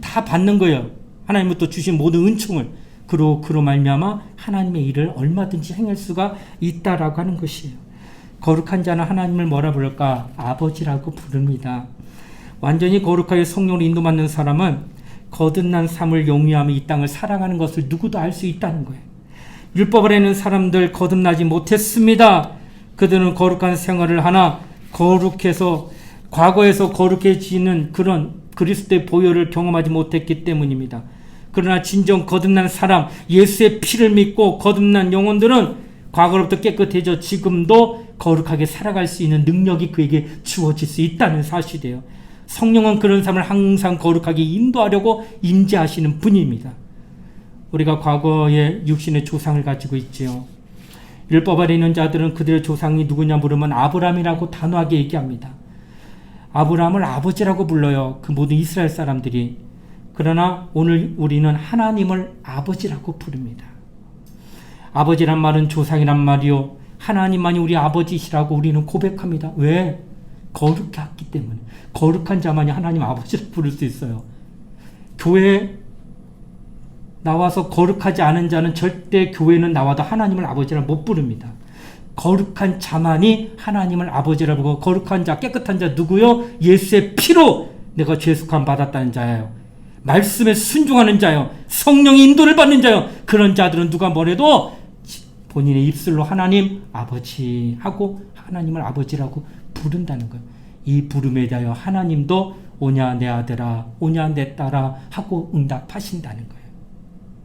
다 받는 거예요. 하나님부터 주신 모든 은총을. 그로 말미암아 하나님의 일을 얼마든지 행할 수가 있다라고 하는 것이에요. 거룩한 자는 하나님을 뭐라 부를까? 아버지라고 부릅니다. 완전히 거룩하게 성령으로 인도받는 사람은 거듭난 삶을 용이하며 이 땅을 사랑하는 것을 누구도 알 수 있다는 거예요. 율법을 해는 사람들 거듭나지 못했습니다. 그들은 거룩한 생활을 하나 거룩해서 과거에서 거룩해지는 그런 그리스도의 보혈을 경험하지 못했기 때문입니다. 그러나 진정 거듭난 사람, 예수의 피를 믿고 거듭난 영혼들은 과거로부터 깨끗해져 지금도 거룩하게 살아갈 수 있는 능력이 그에게 주어질 수 있다는 사실이에요. 성령은 그런 삶을 항상 거룩하게 인도하려고 임재하시는 분입니다. 우리가 과거에 육신의 조상을 가지고 있지요. 율법 아래 있는 자들은 그들의 조상이 누구냐 물으면 아브라함이라고 단호하게 얘기합니다. 아브라함을 아버지라고 불러요. 그 모든 이스라엘 사람들이. 그러나 오늘 우리는 하나님을 아버지라고 부릅니다. 아버지란 말은 조상이란 말이요. 하나님만이 우리 아버지시라고 우리는 고백합니다. 왜? 거룩했기 때문에. 거룩한 자만이 하나님 아버지를 부를 수 있어요. 교회에 나와서 거룩하지 않은 자는 절대 교회는 나와도 하나님을 아버지라 못 부릅니다. 거룩한 자만이 하나님을 아버지라 부르고, 거룩한 자, 깨끗한 자 누구요? 예수의 피로 내가 죄속함 받았다는 자예요. 말씀에 순종하는 자요. 성령의 인도를 받는 자요. 그런 자들은 누가 뭐래도 본인의 입술로 하나님 아버지 하고 하나님을 아버지라고 부른다는 거예요. 이 부름에 대하여 하나님도 오냐 내 아들아, 오냐 내 딸아 하고 응답하신다는 거예요.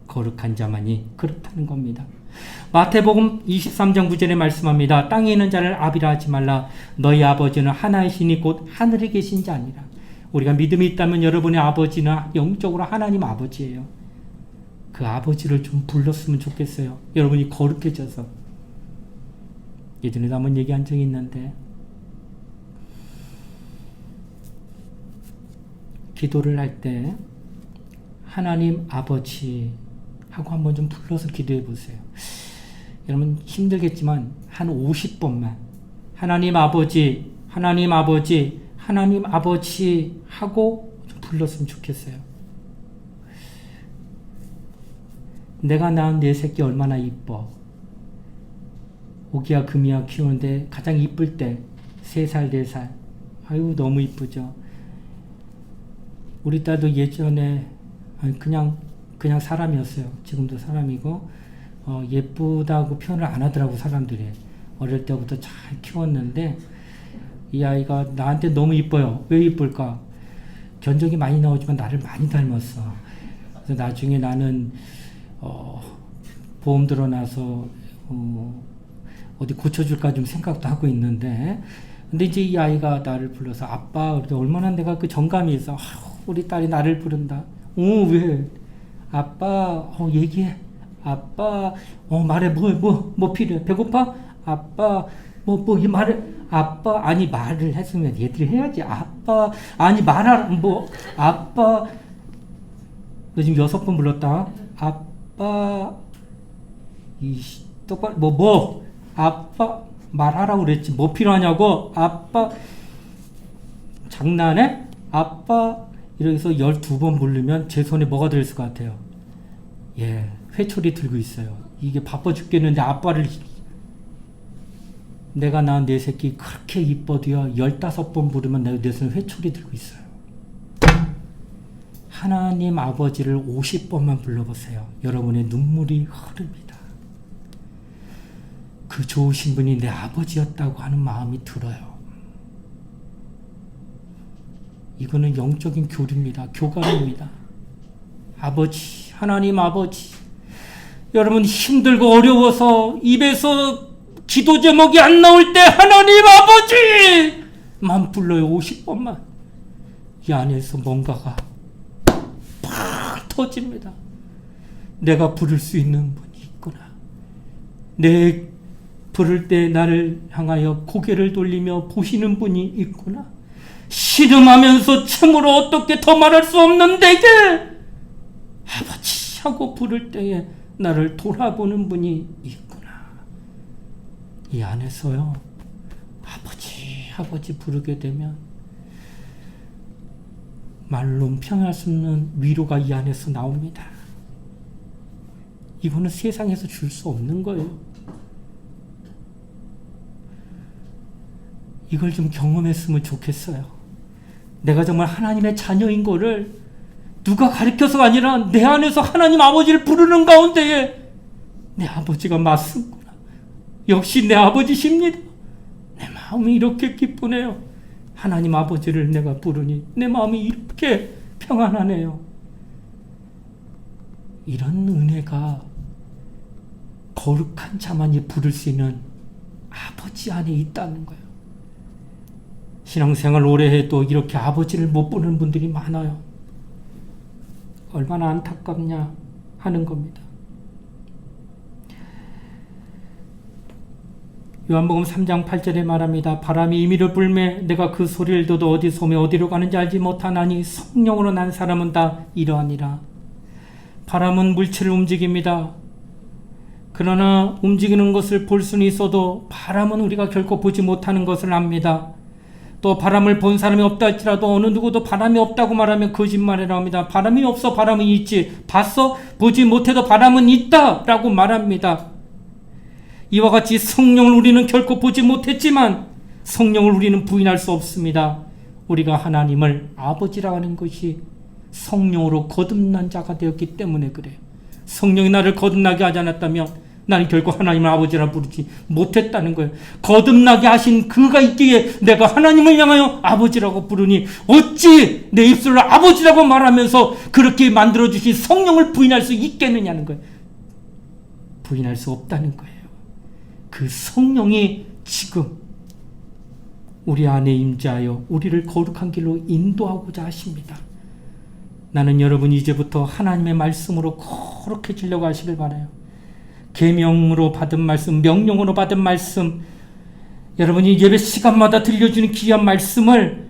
거룩한 자만이 그렇다는 겁니다. 마태복음 23장 9절에 말씀합니다. 땅에 있는 자를 아비라 하지 말라. 너희 아버지는 하나이시니 곧 하늘에 계신 자니라. 우리가 믿음이 있다면 여러분의 아버지는 영적으로 하나님 아버지예요. 그 아버지를 좀 불렀으면 좋겠어요. 여러분이 거룩해져서. 예전에도 한번 얘기한 적이 있는데 기도를 할 때 하나님 아버지 하고 한번 좀 불러서 기도해 보세요. 여러분 힘들겠지만 한 50번만 하나님 아버지, 하나님 아버지, 하나님 아버지 하고 좀 불렀으면 좋겠어요. 내가 낳은 내 새끼 얼마나 이뻐. 오기야 금이야 키우는데 가장 이쁠 때 3살 4살. 아유 너무 이쁘죠. 우리 딸도 예전에 그냥 사람이었어요. 지금도 사람이고 예쁘다고 표현을 안 하더라고 사람들이. 어릴 때부터 잘 키웠는데 이 아이가 나한테 너무 이뻐요. 왜 이쁠까? 견적이 많이 나오지만 나를 많이 닮았어. 그래서 나중에 나는 보험 들어나서 어디 고쳐줄까 좀 생각도 하고 있는데, 근데 이제 이 아이가 나를 불러서 아빠, 얼마나 내가 그 정감이 있어. 우리 딸이 나를 부른다. 왜? 아빠, 얘기해. 아빠, 말해. 뭐 필요해? 배고파? 아빠, 이 말해. 아빠, 아니, 말을 했으면 얘들이 해야지. 아빠, 아니, 말하라. 아빠. 너 지금 6번 불렀다. 아빠, 똑바로, 아빠, 말하라고 그랬지. 뭐 필요하냐고. 아빠, 장난해? 아빠, 이래서 12번 부르면 제 손에 뭐가 들었을 것 같아요? 예, 회초리 들고 있어요. 이게 바빠 죽겠는데 아빠를, 내가 낳은 내 새끼 그렇게 이뻐도요 15번 부르면 내가 내 손에 회초리 들고 있어요. 하나님 아버지를 50번만 불러보세요. 여러분의 눈물이 흐릅니다. 그 좋으신 분이 내 아버지였다고 하는 마음이 들어요. 이거는 영적인 교류입니다. 교감입니다. 아버지, 하나님 아버지. 여러분 힘들고 어려워서 입에서 기도 제목이 안 나올 때 하나님 아버지만 불러요. 50번만. 이 안에서 뭔가가 팍 터집니다. 내가 부를 수 있는 분이 있구나. 내 부를 때 나를 향하여 고개를 돌리며 보시는 분이 있구나. 신음하면서 참으로 어떻게 더 말할 수 없는 내게 아버지 하고 부를 때에 나를 돌아보는 분이 있구나. 이 안에서요 아버지 부르게 되면 말로 표현할 수 없는 위로가 이 안에서 나옵니다. 이거는 세상에서 줄 수 없는 거예요. 이걸 좀 경험했으면 좋겠어요. 내가 정말 하나님의 자녀인 거를 누가 가르쳐서가 아니라 내 안에서 하나님 아버지를 부르는 가운데에 내 아버지가 맞습니다. 역시 내 아버지십니다. 내 마음이 이렇게 기쁘네요. 하나님 아버지를 내가 부르니 내 마음이 이렇게 평안하네요. 이런 은혜가 거룩한 자만이 부를 수 있는 아버지 안에 있다는 거예요. 신앙생활 오래 해도 이렇게 아버지를 못 보는 분들이 많아요. 얼마나 안타깝냐 하는 겁니다. 요한복음 3장 8절에 말합니다. 바람이 임의로 불매 내가 그 소리를 듣도 어디서 오며 어디로 가는지 알지 못하나니 성령으로 난 사람은 다 이러하니라. 바람은 물체를 움직입니다. 그러나 움직이는 것을 볼 수는 있어도 바람은 우리가 결코 보지 못하는 것을 압니다. 또 바람을 본 사람이 없다 할지라도 어느 누구도 바람이 없다고 말하면 거짓말이라 합니다. 바람이 없어 바람이 있지. 봤어? 보지 못해도 바람은 있다 라고 말합니다. 이와 같이 성령을 우리는 결코 보지 못했지만 성령을 우리는 부인할 수 없습니다. 우리가 하나님을 아버지라 하는 것이 성령으로 거듭난 자가 되었기 때문에 그래요. 성령이 나를 거듭나게 하지 않았다면 나는 결코 하나님을 아버지라 부르지 못했다는 거예요. 거듭나게 하신 그가 있기에 내가 하나님을 향하여 아버지라고 부르니 어찌 내 입술로 아버지라고 말하면서 그렇게 만들어주신 성령을 부인할 수 있겠느냐는 거예요. 부인할 수 없다는 거예요. 그 성령이 지금 우리 안에 임재하여 우리를 거룩한 길로 인도하고자 하십니다. 나는 여러분이 이제부터 하나님의 말씀으로 거룩해지려고 하시길 바라요. 계명으로 받은 말씀, 명령으로 받은 말씀, 여러분이 예배 시간마다 들려주는 귀한 말씀을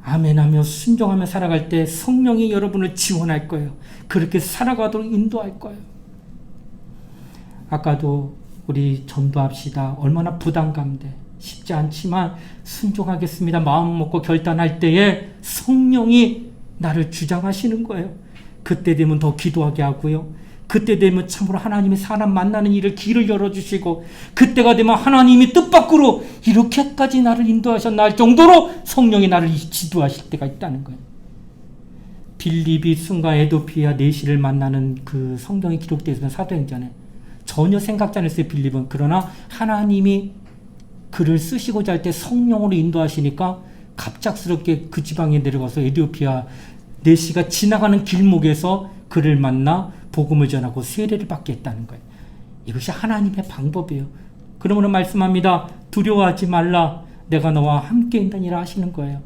아멘하며 순종하며 살아갈 때 성령이 여러분을 지원할 거예요. 그렇게 살아가도록 인도할 거예요. 아까도 우리 전도합시다. 얼마나 부담감돼. 쉽지 않지만 순종하겠습니다. 마음 먹고 결단할 때에 성령이 나를 주장하시는 거예요. 그때 되면 더 기도하게 하고요. 그때 되면 참으로 하나님이 사람 만나는 일을 길을 열어주시고, 그때가 되면 하나님이 뜻밖으로 이렇게까지 나를 인도하셨나 할 정도로 성령이 나를 지도하실 때가 있다는 거예요. 빌립이 순간 에도피아 내시를 만나는 그 성경이 기록되어 있는 사도행전에 전혀 생각지 않았어요. 빌립은. 그러나 하나님이 글을 쓰시고자 할 때 성령으로 인도하시니까 갑작스럽게 그 지방에 내려가서 에티오피아 내시가 지나가는 길목에서 그를 만나 복음을 전하고 세례를 받게 했다는 거예요. 이것이 하나님의 방법이에요. 그러므로 말씀합니다. 두려워하지 말라. 내가 너와 함께 있느니라 하시는 거예요.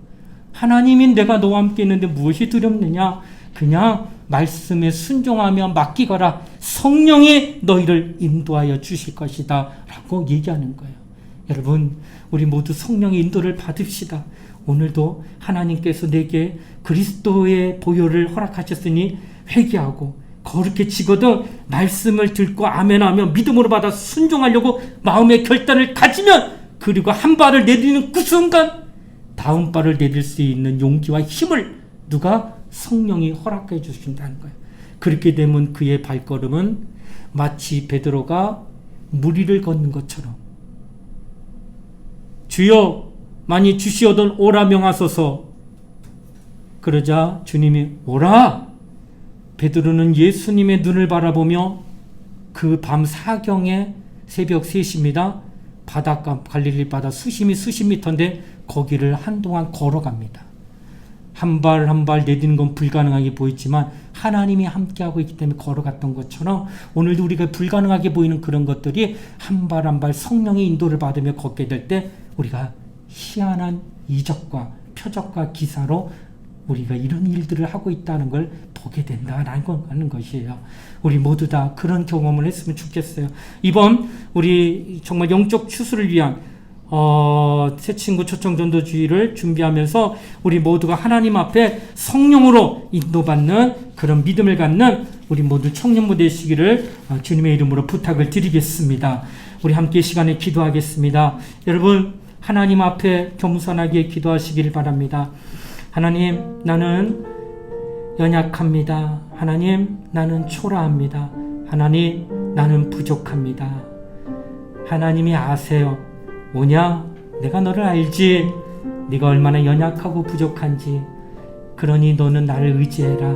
하나님이 내가 너와 함께 있는데 무엇이 두렵느냐? 그냥 말씀에 순종하며 맡기거라. 성령이 너희를 인도하여 주실 것이다 라고 얘기하는 거예요. 여러분, 우리 모두 성령의 인도를 받읍시다. 오늘도 하나님께서 내게 그리스도의 보혈을 허락하셨으니 회개하고 거룩해지거든 말씀을 듣고 아멘하며 믿음으로 받아 순종하려고 마음의 결단을 가지면, 그리고 한 발을 내딛는 그 순간 다음 발을 내딜 수 있는 용기와 힘을 누가? 성령이 허락해 주신다는 거예요. 그렇게 되면 그의 발걸음은 마치 베드로가 물 위를 걷는 것처럼, 주여 만일 주시오던 오라 명하소서. 그러자 주님이 오라. 베드로는 예수님의 눈을 바라보며 그 밤 사경에 새벽 3시입니다. 바닷가, 갈릴리 바다 수심이 수십 미터인데 거기를 한동안 걸어갑니다. 한 발 한 발 내딛는 건 불가능하게 보이지만 하나님이 함께하고 있기 때문에 걸어갔던 것처럼 오늘도 우리가 불가능하게 보이는 그런 것들이 한 발 한 발 성령의 인도를 받으며 걷게 될 때 우리가 희한한 이적과 표적과 기사로 우리가 이런 일들을 하고 있다는 걸 보게 된다는 것이에요. 우리 모두 다 그런 경험을 했으면 좋겠어요. 이번 우리 정말 영적 추수를 위한 새 친구 초청전도주의를 준비하면서 우리 모두가 하나님 앞에 성령으로 인도받는 그런 믿음을 갖는 우리 모두 청년부 되시기를 주님의 이름으로 부탁을 드리겠습니다. 우리 함께 시간에 기도하겠습니다. 여러분, 하나님 앞에 겸손하게 기도하시길 바랍니다. 하나님, 나는 연약합니다. 하나님, 나는 초라합니다. 하나님, 나는 부족합니다. 하나님이 아세요. 오냐? 내가 너를 알지. 네가 얼마나 연약하고 부족한지. 그러니 너는 나를 의지해라.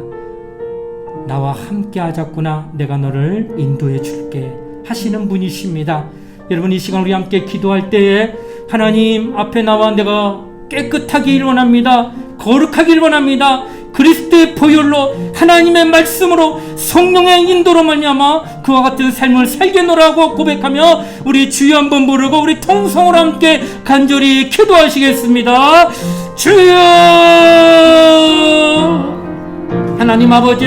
나와 함께 하자꾸나. 내가 너를 인도해 줄게 하시는 분이십니다. 여러분, 이 시간 우리 함께 기도할 때에 하나님 앞에 나와 내가 깨끗하게 원합니다. 거룩하길 원합니다. 그리스도의 보혈로, 하나님의 말씀으로, 성령의 인도로 말미암아 그와 같은 삶을 살겠노라고 고백하며 우리 주여 한번 부르고 우리 통성으로 함께 간절히 기도하시겠습니다. 주여! 하나님 아버지,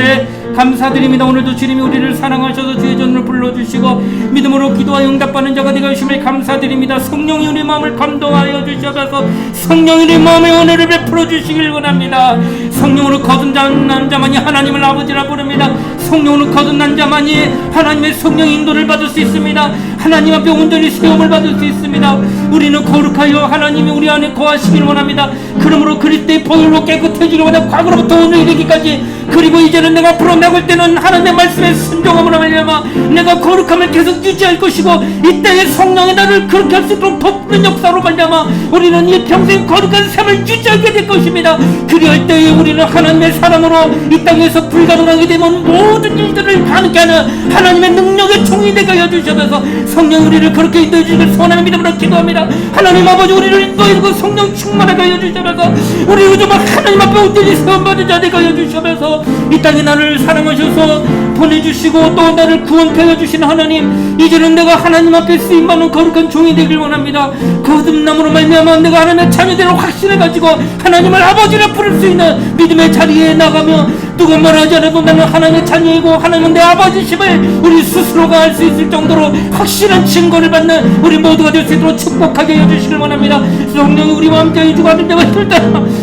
감사드립니다. 오늘도 주님이 우리를 사랑하셔서 주의 전을 불러주시고 믿음으로 기도하여 응답받는 자가 되게 하심을 감사드립니다. 성령이 우리 마음을 감동하여 주셔서 성령이 우리 마음의 은혜를 베풀어 주시길 원합니다. 성령으로 거듭난 자만이 하나님을 아버지라 부릅니다. 성령으로 거듭난 자만이 하나님의 성령 인도를 받을 수 있습니다. 하나님 앞에 온전히 세움을 받을 수 있습니다. 우리는 거룩하여 하나님이 우리 안에 거하시길 원합니다. 그러므로 그리스도의 보혈로 깨끗해지길 원하고 과거로부터 오늘 이르기까지, 그리고 이제는 내가 앞으로 나갈 때는 하나님의 말씀에 순종함으로 말미암아 내가 거룩함을 계속 유지할 것이고, 이때의 성령이 나를 그렇게 할 수 있도록 돕는 역사로 말미암아 우리는 이 평생 거룩한 삶을 유지하게 될 것입니다. 그리할 때에 우리는 하나님의 사랑으로 이 땅에서 불가능하게 되면 모든 일들을 가능케 하는 하나님의 능력의 종이 되게 하여 주셔서 성령 우리를 그렇게 인도해 주시길 소원하는 믿음으로 기도합니다. 하나님 아버지 우리를 인도해 주고 성령 충만하게 하여 주셔서 우리 요즘은 하나님 앞에 온전히 세움받은 자 되게 하여 주셔서 이 땅에 나를 사랑하셔서 보내주시고 또 나를 구원케 하여 주신 하나님, 이제는 내가 하나님 앞에 쓰임받는 거룩한 종이 되길 원합니다. 거듭남으로 말미암아 내가 하나님의 자녀되는 확신을 가지고 하나님을 아버지라 부를 수 있는 믿음의 자리에 나가며 누가 말하지 않아도 나는 하나님의 자녀이고 하나님은 내 아버지심을 우리 스스로가 알 수 있을 정도로 확실한 증거를 받는 우리 모두가 될 수 있도록 축복하게 해주시길 원합니다. 성령이 우리와 함께 해주고 하는 데가 있을 때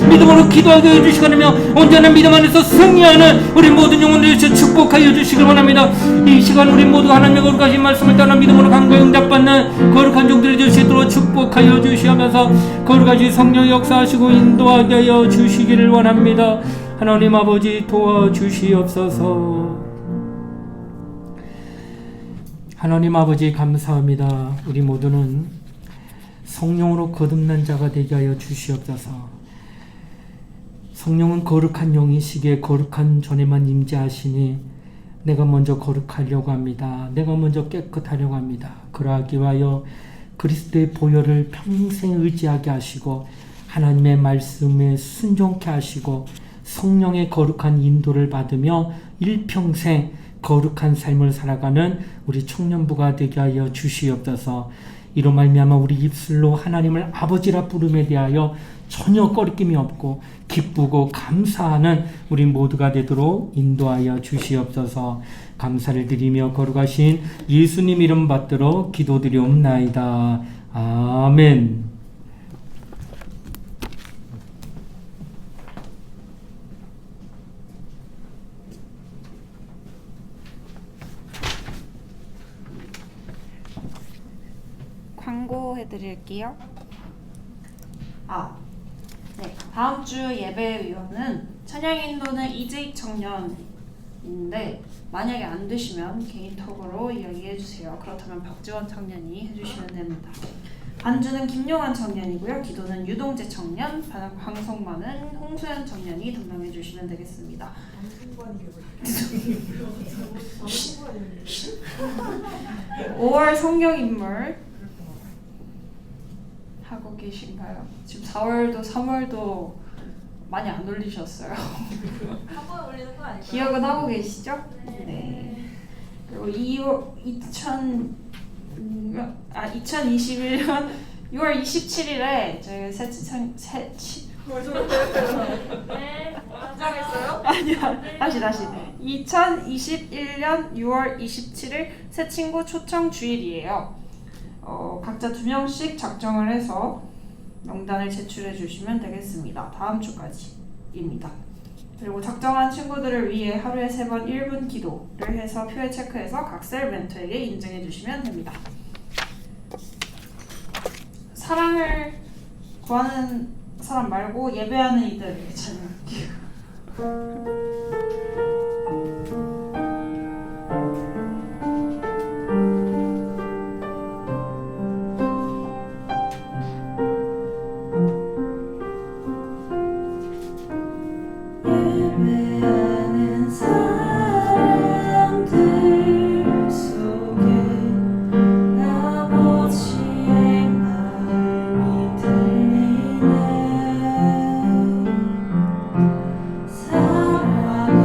믿음으로 기도하게 해주시고 하며 온전한 믿음 안에서 승리하는 우리 모든 영혼들을 축복하여 주시길 원합니다. 이 시간 우리 모두 하나님의 거룩하신 말씀을 따라 믿음으로 간구에 응답받는 거룩한 종들이 될 수 있도록 축복하여 주시면서 거룩하신 성령이 역사하시고 인도하게 하여 주시기를 원합니다. 하나님 아버지 도와주시옵소서. 하나님 아버지 감사합니다. 우리 모두는 성령으로 거듭난 자가 되게 하여 주시옵소서. 성령은 거룩한 영이시기에 거룩한 전에만 임재하시니 내가 먼저 거룩하려고 합니다. 내가 먼저 깨끗하려고 합니다. 그러하기 위하여 그리스도의 보혈을 평생 의지하게 하시고 하나님의 말씀에 순종케 하시고 성령의 거룩한 인도를 받으며 일평생 거룩한 삶을 살아가는 우리 청년부가 되게 하여 주시옵소서. 이로 말미암아 우리 입술로 하나님을 아버지라 부름에 대하여 전혀 꺼리낌이 없고 기쁘고 감사하는 우리 모두가 되도록 인도하여 주시옵소서. 감사를 드리며 거룩하신 예수님 이름 받들어 기도드리옵나이다. 아멘. 광고해드릴게요. 네. 다음 주 예배 위원은 찬양인도는 이재익 청년인데 만약에 안 되시면 개인톡으로 이야기해주세요. 그렇다면 박지원 청년이 해주시면 됩니다. 반주는 김용환 청년이고요. 기도는 유동재 청년, 방송만은 홍수연 청년이 담당해주시면 되겠습니다. 5월 성경인물 하고 계신가요? 지금 4월도 3월도 많이 안 올리셨어요. 한번 올리는 거 아닐까요? 기억은 하고 계시죠? 네. 그리고 2021년 6월 27일에 저희 네, 안정했어요? 아니야. 다시. 2021년 6월 27일 새 친구 초청 주일이에요. 각자 2명씩 작정을 해서 명단을 제출해 주시면 되겠습니다. 다음 주까지입니다. 그리고 작정한 친구들을 위해 하루에 3번 1분 기도를 해서 표에 체크해서 각 셀 멘토에게 인증해 주시면 됩니다. 사랑을 구하는 사람 말고 예배하는 이들에게 찬양할게요. 예배하는 사람들 속에 아버지의 마음이 들리네. 사랑하는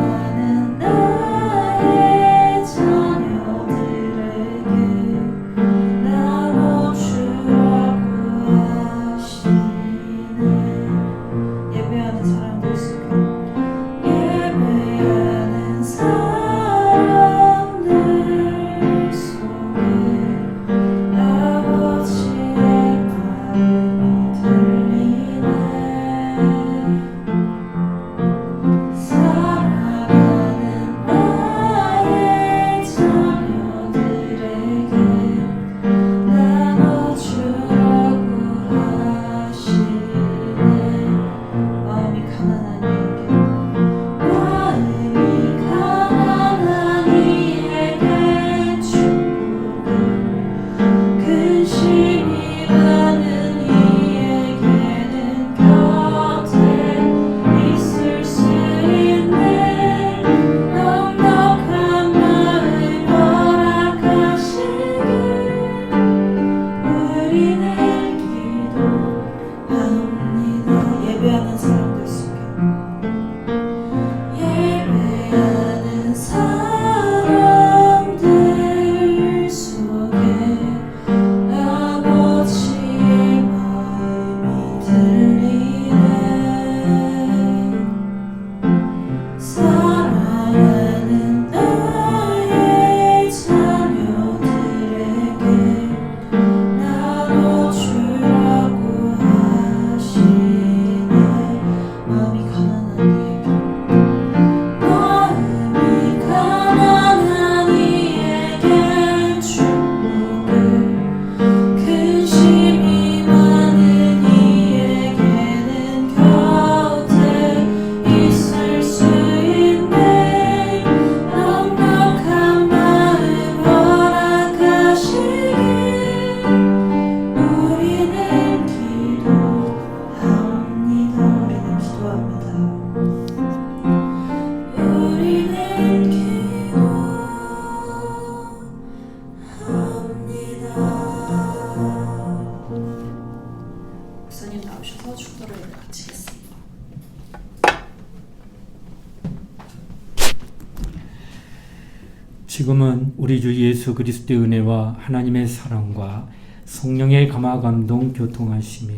지금은 우리 주 예수 그리스도의 은혜와 하나님의 사랑과 성령의 감화 감동 교통하심이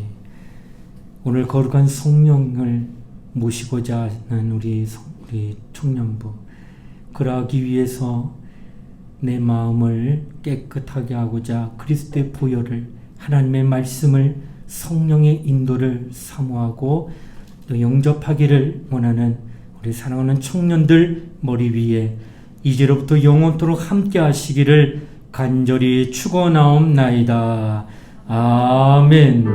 오늘 거룩한 성령을 모시고자 하는 우리 청년부, 그러하기 위해서 내 마음을 깨끗하게 하고자 그리스도의 보혈을, 하나님의 말씀을, 성령의 인도를 사모하고 또 영접하기를 원하는 우리 사랑하는 청년들 머리 위에 이제로부터 영원토록 함께 하시기를 간절히 축원하옵나이다. 아멘.